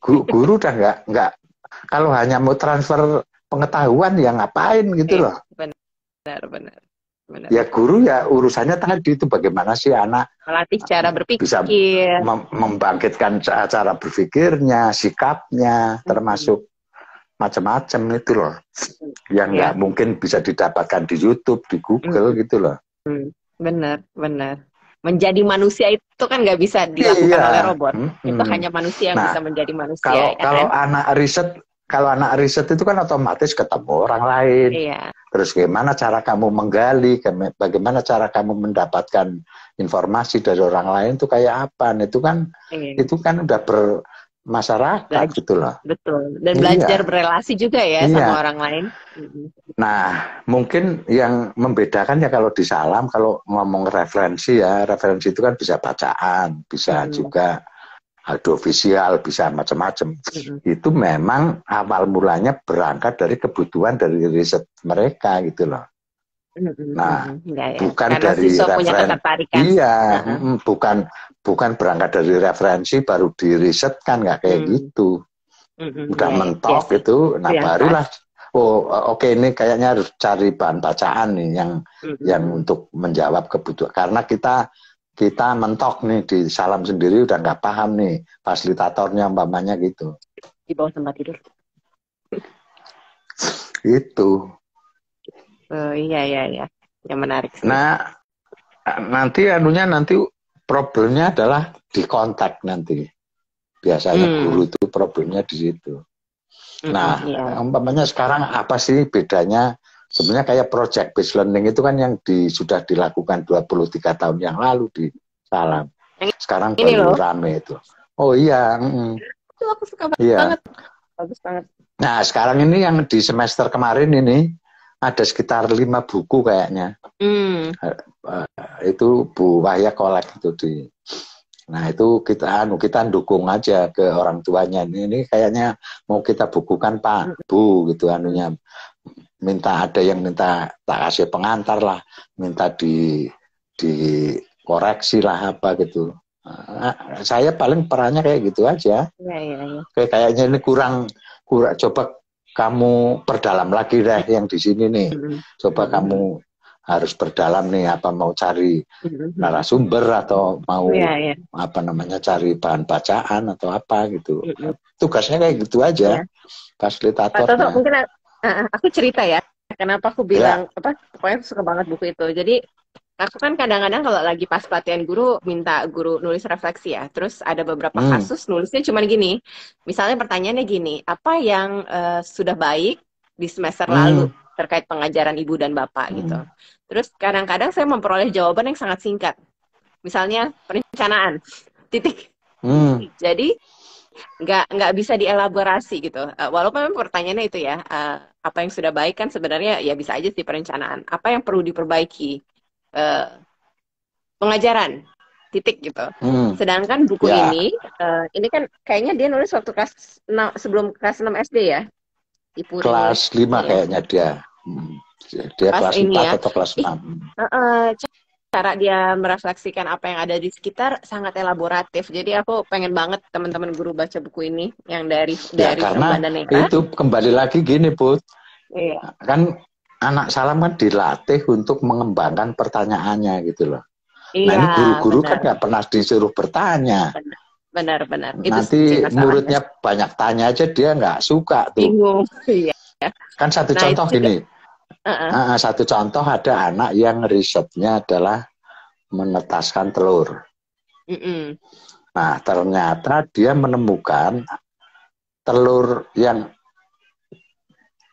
guru udah nggak, kalau hanya mau transfer pengetahuan ya ngapain gitu loh. Benar. Ya guru ya urusannya tadi itu bagaimana sih anak melatih cara berpikir, bisa membangkitkan cara berpikirnya, sikapnya, termasuk macam-macam itu loh, yang nggak mungkin bisa didapatkan di YouTube, di Google gitu loh. Benar. Menjadi manusia itu kan nggak bisa dilakukan oleh robot. Itu hanya manusia yang bisa menjadi manusia. Kalau anak riset itu kan otomatis ketemu orang lain. Iya. Terus bagaimana cara kamu menggali, bagaimana cara kamu mendapatkan informasi dari orang lain itu kayak apa? Itu kan udah bermasyarakat gitu loh. Betul. Dan belajar berelasi juga ya sama orang lain. Nah, mungkin yang membedakan ya kalau di Salam, kalau ngomong referensi itu kan bisa bacaan, bisa juga audiovisual, bisa macam-macam. Itu memang awal mulanya berangkat dari kebutuhan dari riset mereka gitu loh. Nah, bukan karena dari referensi. Iya, bukan berangkat dari referensi baru diriset kan, nggak kayak gitu. Udah mentok itu, nah barulah oke, ini kayaknya harus cari bahan bacaan nih yang untuk menjawab kebutuhan, karena kita mentok nih di Salam sendiri udah nggak paham nih fasilitatornya umpamanya gitu. Di bawah tempat tidur. Itu. Iya. Yang menarik sih. Nah, nanti problemnya adalah di kontak nanti. Biasanya guru itu problemnya di situ. Nah, umpamanya sekarang apa sih bedanya? Sebenarnya kayak project based learning itu kan yang sudah dilakukan 23 tahun yang lalu di Salam. Sekarang baru rame itu. Oh iya. Itu aku suka banget. Bagus banget. Nah, sekarang ini yang di semester kemarin ini ada sekitar 5 buku kayaknya. Itu Bu Wahya kolek itu Nah, itu kita dukung aja ke orang tuanya. Ini kayaknya mau kita bukukan Pak, Bu gitu anunya. Ada yang minta tak kasih pengantar lah, minta dikoreksi lah apa gitu. Saya paling perannya kayak gitu aja. Iya. Kayaknya ini kurang coba kamu perdalam lagi deh yang di sini nih. Coba kamu harus perdalam nih, apa mau cari narasumber atau mau cari bahan bacaan atau apa gitu. Tugasnya kayak gitu aja. Fasilitatornya. Mungkin aku cerita ya, kenapa aku bilang pokoknya aku suka banget buku itu. Jadi aku kan kadang-kadang kalau lagi pas pelatihan guru minta guru nulis refleksi ya. Terus ada beberapa kasus nulisnya cuma gini. Misalnya pertanyaannya gini, apa yang sudah baik di semester lalu terkait pengajaran ibu dan bapak gitu. Terus kadang-kadang saya memperoleh jawaban yang sangat singkat. Misalnya perencanaan, titik. Jadi nggak bisa dielaborasi gitu. Walaupun pertanyaannya itu ya, apa yang sudah baik kan sebenarnya ya bisa aja sih perencanaan. Apa yang perlu diperbaiki? Pengajaran, titik gitu. Sedangkan buku ini kan kayaknya dia nulis waktu sebelum kelas 6 SD ya. Kelas 5 kayaknya dia. Dia kelas 4 atau kelas 6. cara dia merefleksikan apa yang ada di sekitar sangat elaboratif. Jadi aku pengen banget teman-teman guru baca buku ini yang dari karena Banda Neira. itu kembali lagi gini, Put. Iya. Kan anak Salam kan dilatih untuk mengembangkan pertanyaannya gitu loh. Iya, Nah ini guru-guru kan benar. nggak pernah disuruh bertanya. Benar. Itu sih Nanti masalahnya. muridnya banyak tanya aja dia nggak suka tuh. Bingung. Iya. Kan satu Nah, contoh itu juga. gini, satu contoh ada anak yang risetnya adalah menetaskan telur. Mm-mm. Nah ternyata dia menemukan telur yang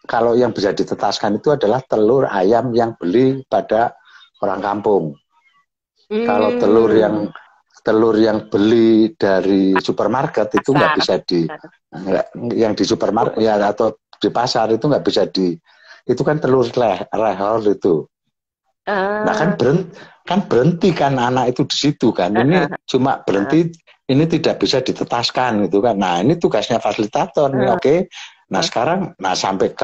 kalau yang bisa ditetaskan itu adalah telur ayam yang beli pada orang kampung. Kalau telur yang beli dari supermarket itu nggak bisa yang di supermarket ya atau di pasar itu nggak bisa itu kan telur lehor itu. Nah kan berhenti kan anak itu di situ kan. Ini cuma berhenti, ini tidak bisa ditetaskan gitu kan. Nah ini tugasnya fasilitator nih, oke. Nah sekarang, sampai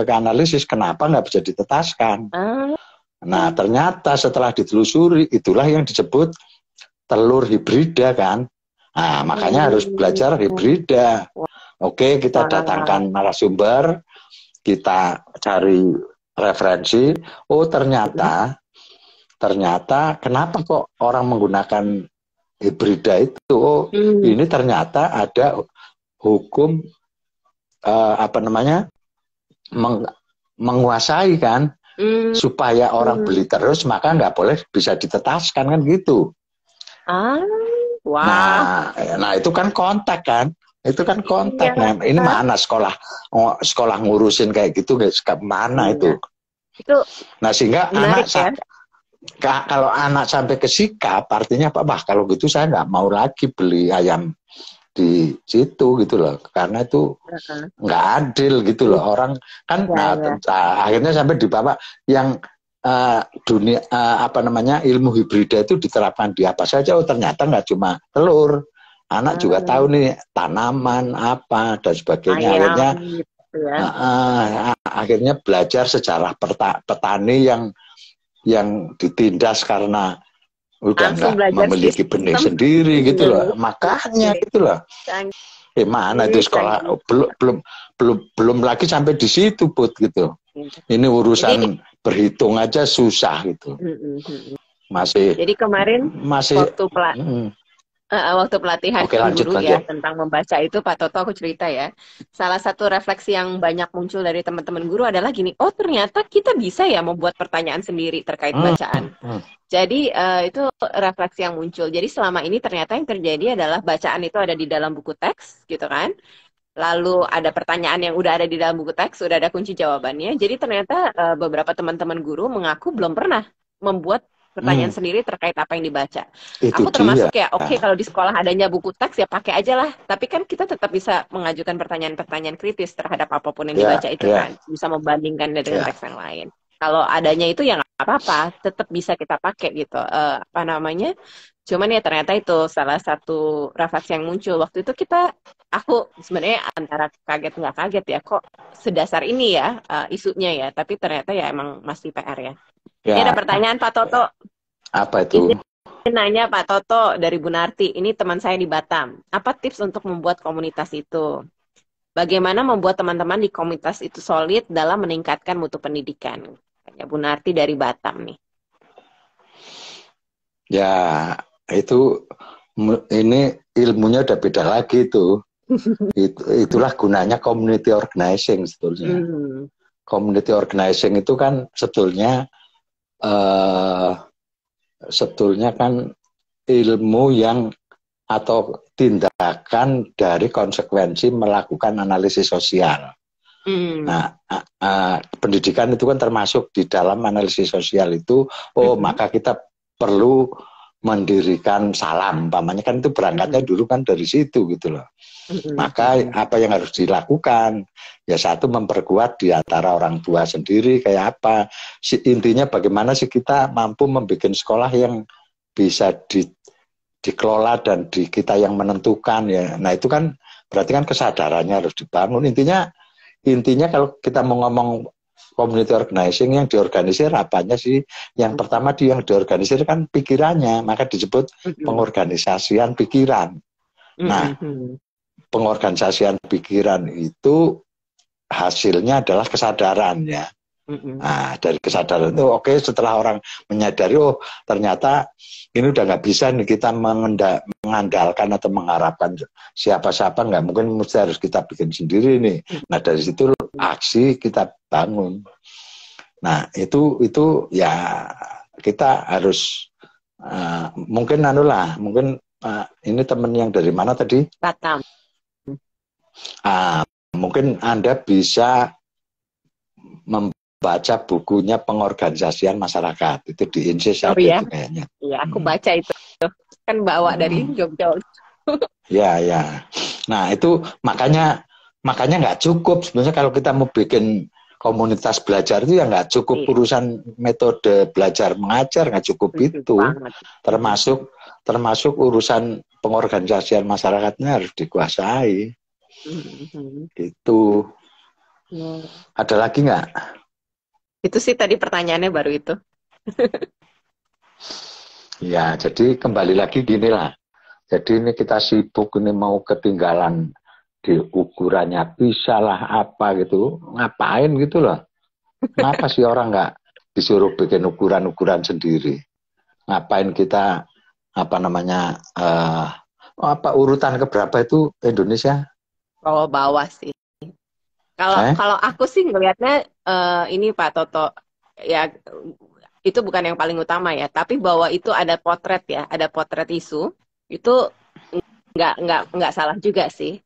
ke analisis kenapa nggak bisa ditetaskan. Nah ternyata setelah ditelusuri itulah yang disebut telur hibrida kan. Nah makanya harus belajar hibrida. Oke, kita datangkan narasumber, kita cari referensi. Oh ternyata kenapa kok orang menggunakan hibrida itu? Oh ini ternyata ada hukum menguasai kan, supaya orang beli terus maka nggak boleh bisa ditetaskan kan gitu. Nah itu kan kontak kan. Itu kan kontak. Nah, ini mana sekolah ngurusin kayak gitu guys, mana itu. Nah, sehingga kalau anak sampai ke sikap, artinya apa? Bah, kalau gitu saya nggak mau lagi beli ayam di situ gitu loh. Karena itu nggak adil gitu loh. Orang kan akhirnya sampai dibawa yang dunia ilmu hibrida itu diterapkan di apa saja. Oh, ternyata nggak cuma telur. Anak juga tahu nih tanaman apa dan sebagainya. Akhirnya gitu ya. Akhirnya belajar sejarah petani yang ditindas karena udah nggak memiliki benih sendiri gitu loh. Makanya gitu loh. Mana itu sekolah belum lagi sampai di situ Put gitu. Ini urusan berhitung aja susah gitu. Masih. Jadi kemarin waktu pelatihan guru ya tentang membaca itu Pak Toto aku cerita ya. Salah satu refleksi yang banyak muncul dari teman-teman guru adalah gini, oh ternyata kita bisa ya membuat pertanyaan sendiri terkait bacaan. Jadi itu refleksi yang muncul. Jadi selama ini ternyata yang terjadi adalah bacaan itu ada di dalam buku teks gitu kan. Lalu ada pertanyaan yang udah ada di dalam buku teks, udah ada kunci jawabannya. Jadi ternyata beberapa teman-teman guru mengaku belum pernah membuat pertanyaan sendiri terkait apa yang dibaca. Aku termasuk ya, oke, kalau di sekolah adanya buku teks ya pakai aja lah. Tapi kan kita tetap bisa mengajukan pertanyaan-pertanyaan kritis terhadap apapun yang dibaca itu kan. Bisa membandingkan dengan teks yang lain. Kalau adanya itu ya nggak apa-apa, tetap bisa kita pakai gitu. Cuman ya ternyata itu salah satu refleksi yang muncul. Waktu itu aku sebenarnya antara kaget nggak kaget ya, kok sedasar ini ya isunya ya. Tapi ternyata ya emang masih PR ya. Ini ada pertanyaan Pak Toto. Apa itu? Ini nanya Pak Toto dari Bu Narti. Ini teman saya di Batam. Apa tips untuk membuat komunitas itu? Bagaimana membuat teman-teman di komunitas itu solid dalam meningkatkan mutu pendidikan? Tanya Bu Narti dari Batam nih. Ya, ini ilmunya udah beda lagi tuh. Itulah gunanya community organizing sebetulnya. Community organizing itu kan sebetulnya kan ilmu yang atau tindakan dari konsekuensi melakukan analisis sosial. Nah, pendidikan itu kan termasuk di dalam analisis sosial itu. Maka kita perlu mendirikan Salam, umpamanya kan itu berangkatnya dulu kan dari situ gitu loh. Maka apa yang harus dilakukan? Ya satu, memperkuat di antara orang tua sendiri kayak apa. Intinya bagaimana sih kita mampu membuat sekolah yang bisa dikelola dan kita yang menentukan ya. Nah itu kan berarti kan kesadarannya harus dibangun. Intinya kalau kita mau ngomong community organizing yang diorganisir apanya sih? Yang pertama yang diorganisir kan pikirannya, maka disebut pengorganisasian pikiran. Nah, pengorganisasian pikiran itu hasilnya adalah kesadaran ya. Nah, dari kesadaran itu oke, setelah orang menyadari oh ternyata ini udah nggak bisa nih kita mengandalkan atau mengharapkan siapa-siapa, nggak mungkin, mesti harus kita bikin sendiri nih. Nah dari situ aksi kita bangun. Nah itu ya kita harus mungkin ini temen yang dari mana tadi? Batam. Mungkin Anda bisa membaca bukunya Pengorganisasian Masyarakat, itu di Insis ada itu kayaknya. Iya, aku baca itu kan bawa dari Jogja. Ya. Nah itu makanya nggak cukup sebenarnya kalau kita mau bikin komunitas belajar itu ya nggak cukup urusan metode belajar mengajar, nggak cukup itu. Termasuk urusan pengorganisasian masyarakatnya harus dikuasai. Gitu. Ada lagi nggak? Itu sih tadi pertanyaannya baru itu. Ya, jadi kembali lagi gini lah. Jadi ini kita sibuk ini mau ketinggalan di ukurannya bisa lah apa gitu. Ngapain gitu loh. Kenapa sih orang nggak disuruh bikin ukuran-ukuran sendiri? Ngapain kita urutan keberapa itu Indonesia? Bawah sih. Kalau aku sih ngelihatnya ini Pak Toto ya itu bukan yang paling utama ya, tapi bahwa itu ada potret ya, ada potret isu itu nggak salah juga sih.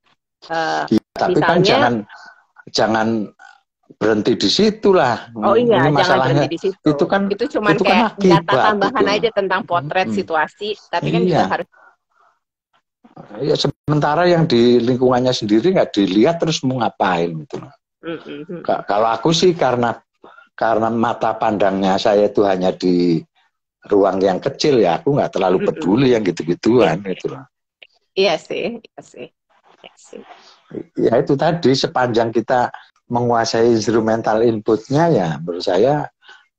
Tapi misalnya, kan jangan berhenti di situ lah. Oh iya, jangan berhenti di situ. Itu kan cuma kayak data tambahan aja tentang potret situasi, tapi kan juga harus. Ya, sementara yang di lingkungannya sendiri nggak dilihat terus mau ngapain gitu. Kalau aku sih karena mata pandangnya saya itu hanya di ruang yang kecil ya, aku nggak terlalu peduli yang gitu-gituan gitu loh. Iya sih. Ya itu tadi, sepanjang kita menguasai instrumental inputnya ya menurut saya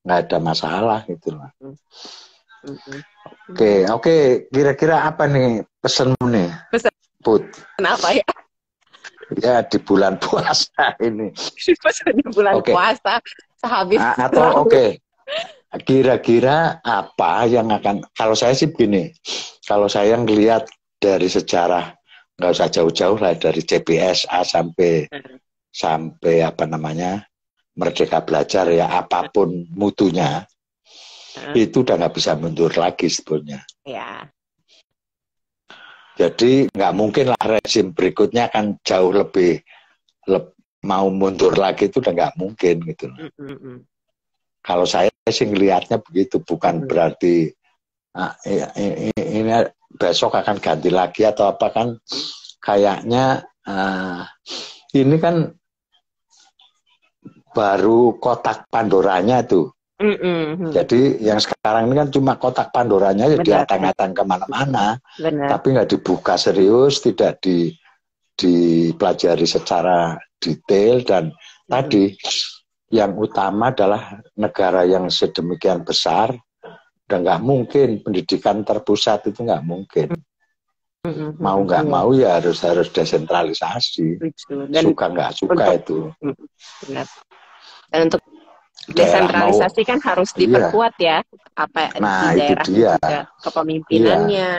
nggak ada masalah gitu loh. Oke. Kira-kira apa nih pesenmu nih? Put. Kenapa ya? Ya di bulan puasa ini. Di bulan puasa sehabis. Atau kira-kira apa yang akan, kalau saya sih begini, kalau saya ngelihat dari sejarah, nggak usah jauh-jauh lah, dari CPSA sampai Merdeka Belajar ya, apapun mutunya, itu udah nggak bisa mundur lagi sebetulnya. Ya. Jadi nggak mungkin lah rezim berikutnya akan jauh lebih mau mundur lagi, itu udah nggak mungkin gitu. Kalau saya sih ngelihatnya begitu, bukan berarti ini besok akan ganti lagi atau apa, kan kayaknya ini kan baru kotak Pandoranya tuh. Jadi yang sekarang ini kan cuma kotak Pandoranya ya, diatang-atang kemana-mana, tapi nggak dibuka serius, tidak dipelajari secara detail. Dan tadi yang utama adalah negara yang sedemikian besar, dan nggak mungkin pendidikan terpusat, itu nggak mungkin. Mau nggak mau ya harus desentralisasi. Suka nggak suka itu. Benar. Dan untuk desentralisasi kan harus diperkuat ya, di daerah juga kepemimpinannya,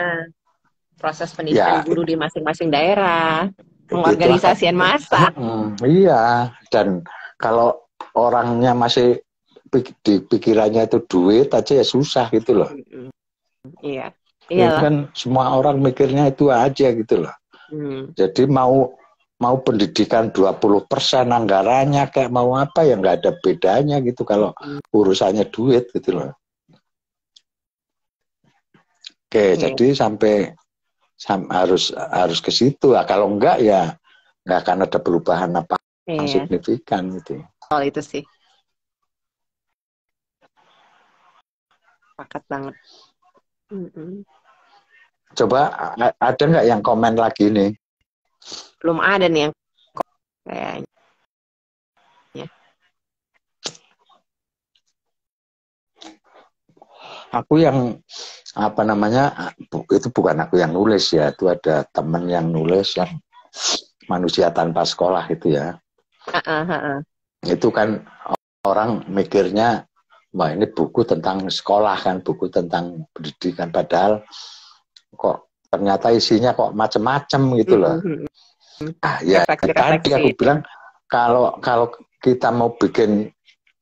proses pendidikan guru di masing-masing daerah, pengorganisasian massa. Iya, dan kalau orangnya masih di pikirannya itu duit aja ya susah gitu loh. Iya. Kan semua orang mikirnya itu aja gitu loh. Jadi mau pendidikan 20% anggarannya kayak mau apa ya nggak ada bedanya gitu kalau urusannya duit gitu loh. Jadi sampai harus ke situ. Kalau enggak ya nggak akan ada perubahan apa yang signifikan gitu. Oh itu sih. Pakat banget. Coba ada nggak yang komen lagi nih? Belum ada nih yang kayaknya. Aku yang apa namanya, itu bukan aku yang nulis ya, itu ada temen yang nulis yang Manusia Tanpa Sekolah itu ya. Itu kan orang mikirnya, wah ini buku tentang sekolah kan, buku tentang pendidikan, padahal kok ternyata isinya kok macem-macem gitu loh. Ya tadi aku bilang, kalau kita mau bikin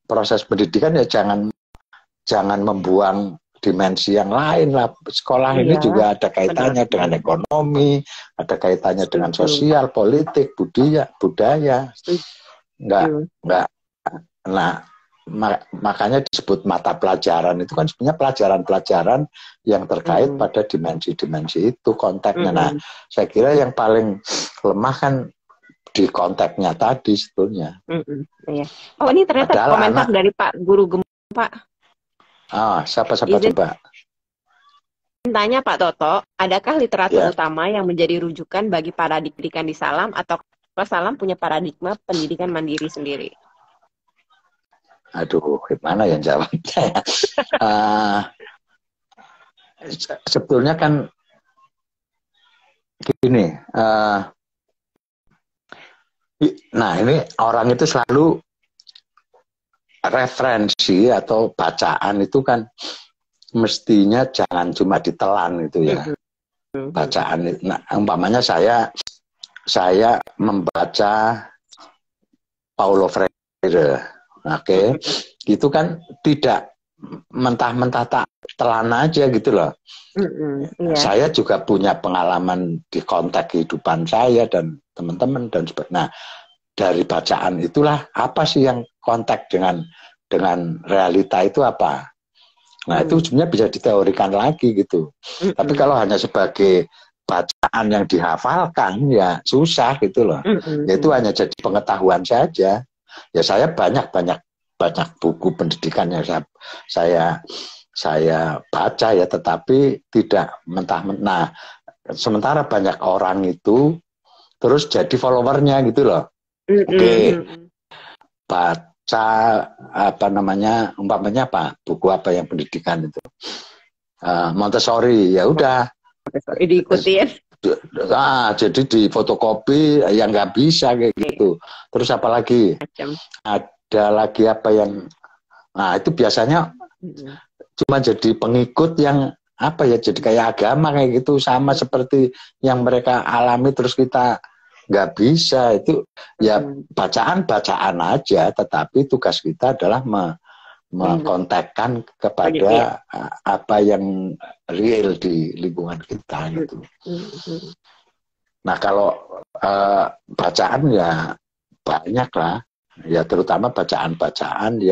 proses pendidikan ya jangan membuang dimensi yang lain lah. Sekolah ini juga ada kaitannya dengan ekonomi, ada kaitannya dengan sosial, politik, budaya. Enggak. Nah, makanya disebut mata pelajaran itu kan sebenarnya pelajaran-pelajaran yang terkait pada dimensi-dimensi itu konteksnya. Nah, saya kira yang paling lemah kan di konteksnya tadi sebetulnya. Iya. Oh, ini ternyata padahal komentar dari Pak Guru Gempa. Siapa coba? Tanya Pak Toto, adakah literatur utama yang menjadi rujukan bagi para pendidikan di Salam, atau Salam punya paradigma pendidikan mandiri sendiri? Aduh, gimana yang jawabnya? Sebetulnya kan gini, nah ini orang itu selalu referensi atau bacaan itu kan mestinya jangan cuma ditelan itu ya. Bacaan, nah umpamanya saya membaca Paulo Freire, itu kan tidak mentah-mentah tak telan aja gitu loh. Saya juga punya pengalaman di konteks kehidupan saya dan teman-teman dan sebagainya. Nah, dari bacaan itulah apa sih yang kontak dengan realita itu apa. Nah, itu sebenarnya bisa diteorikan lagi gitu. Tapi kalau hanya sebagai bacaan yang dihafalkan ya susah gitu loh. Itu hanya jadi pengetahuan saja. Ya saya banyak buku pendidikan yang saya baca ya, tetapi tidak mentah-mentah. Nah, sementara banyak orang itu terus jadi followernya gitu loh. Baca apa namanya, umpamanya apa, buku apa yang pendidikan itu, Montessori, ya udah diikutin. Jadi di fotokopi yang nggak bisa kayak gitu. Terus apa lagi? Ada lagi apa yang, nah itu biasanya cuma jadi pengikut yang apa ya, jadi kayak agama kayak gitu, sama seperti yang mereka alami terus kita nggak bisa. Itu ya bacaan aja, tetapi tugas kita adalah mengkontekkan kepada apa yang real di lingkungan kita gitu. Nah kalau bacaan ya banyak lah ya, terutama bacaan-bacaan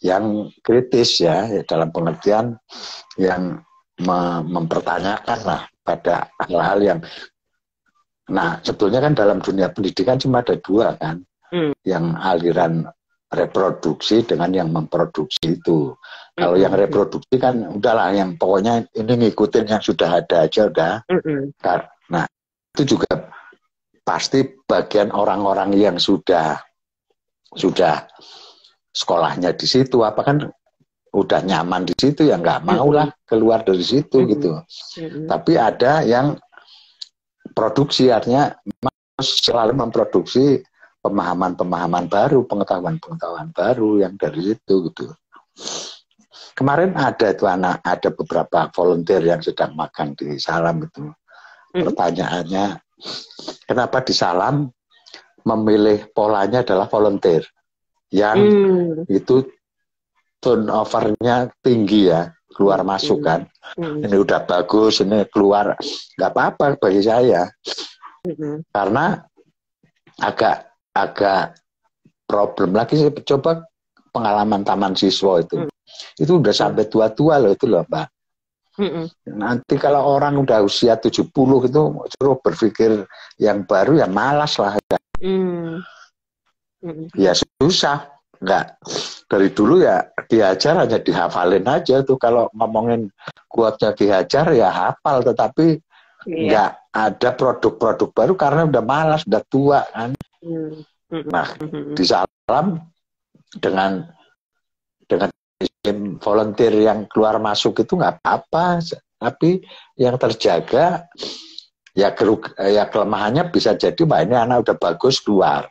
yang kritis ya, dalam pengertian yang mempertanyakan lah pada hal-hal yang. Nah, sebetulnya kan dalam dunia pendidikan cuma ada dua kan, yang aliran reproduksi dengan yang memproduksi itu. Kalau yang reproduksi kan udahlah, yang pokoknya ini ngikutin yang sudah ada aja udah. Nah, itu juga pasti bagian orang-orang yang sudah sekolahnya di situ, apa kan udah nyaman di situ ya nggak mau lah keluar dari situ gitu. Tapi ada yang produksi, artinya selalu memproduksi pemahaman-pemahaman baru, pengetahuan-pengetahuan baru yang dari itu gitu. Kemarin ada beberapa volunteer yang sedang makan di Salam itu. Pertanyaannya, kenapa di Salam memilih polanya adalah volunteer yang itu turnover-nya tinggi ya, keluar masuk kan. Ini udah bagus, ini keluar nggak apa-apa bagi saya, karena agak problem lagi. Saya coba pengalaman taman siswa itu udah sampai tua-tua loh itu loh Mbak. Nanti kalau orang udah usia 70 itu suruh berpikir yang baru ya malas lah ya. Ya susah. Enggak, dari dulu ya diajar hanya dihafalin aja tuh. Kalau ngomongin kuatnya diajar ya hafal, tetapi enggak ada produk-produk baru karena udah malas, udah tua kan. Nah, di Salam dengan volunteer yang keluar masuk itu nggak apa-apa, tapi yang terjaga ya kelemahannya bisa jadi ini anak udah bagus keluar,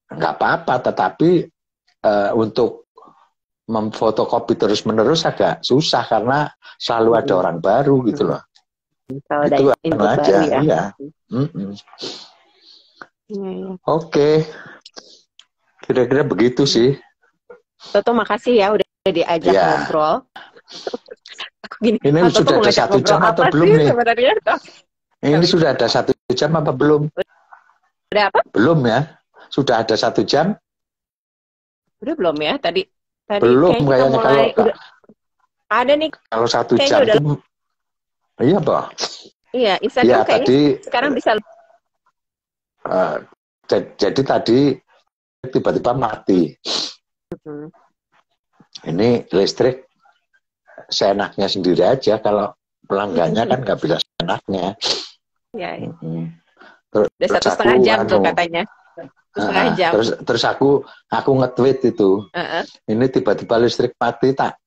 nggak apa-apa, tetapi untuk memfotokopi terus-menerus agak susah karena selalu ada orang baru gitu loh. Itu aja, ya. Oke. Kira-kira begitu sih. Toto makasih ya udah diajak ngobrol. Ini sudah ada 1 jam atau belum nih? Sebenarnya? Ini sudah ada 1 jam apa belum? Udah apa? Belum ya? Sudah ada 1 jam? Udah belum ya? Tadi belum kayaknya mulai, kalau ada nih. Kalau 1 jam udah, itu iya Pak. Iya, Instagram kayaknya tadi, sekarang bisa. Jadi tadi tiba-tiba mati. Ini listrik seenaknya sendiri aja, kalau pelanggannya kan nggak bisa seenaknya. Ya. Udah 1,5 jam tuh katanya. Terus aku nge-tweet itu. Ini tiba-tiba listrik mati, tak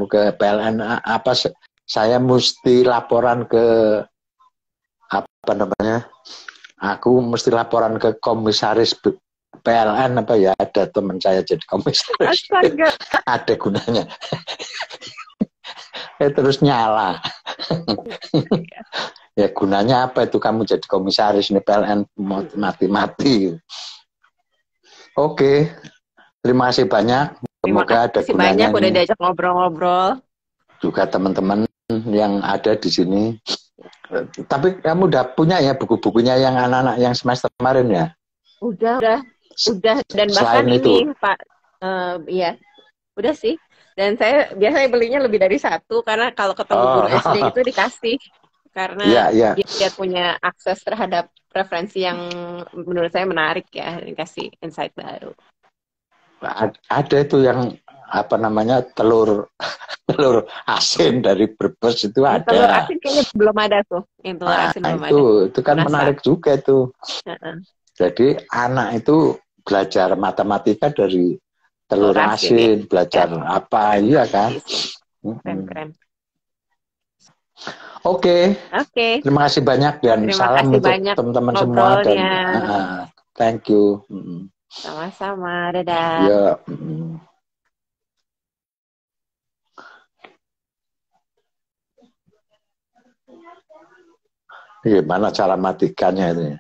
ke PLN apa, saya mesti laporan ke apa namanya? Aku mesti laporan ke komisaris PLN apa ya, ada teman saya jadi komisaris. Ada gunanya. Terus nyala. Ya gunanya apa itu kamu jadi komisaris nih, PLN mati-mati. Oke. Terima kasih banyak. Semoga ada gunanya. Terima kasih banyak udah diajak ngobrol-ngobrol. Juga teman-teman yang ada di sini. Tapi kamu udah punya ya buku-bukunya yang anak-anak yang semester kemarin ya? Udah. Dan bahkan ini itu, Pak, iya, udah sih. Dan saya biasanya belinya lebih dari 1 karena kalau ketemu guru SD itu dikasih karena dia punya akses terhadap referensi yang menurut saya menarik ya, dikasih insight baru. Ada itu yang apa namanya telur asin dari Brebes itu ada. Telur asin kayaknya belum ada tuh. Yang telur asin belum ada. Itu kan menarik juga itu. Jadi anak itu belajar matematika dari telur asin, belajar apa, iya kan? Keren. Oke. Terima kasih banyak dan salam untuk teman-teman semua dan thank you. Sama-sama, dadah. Ya. Gimana cara matikannya ini?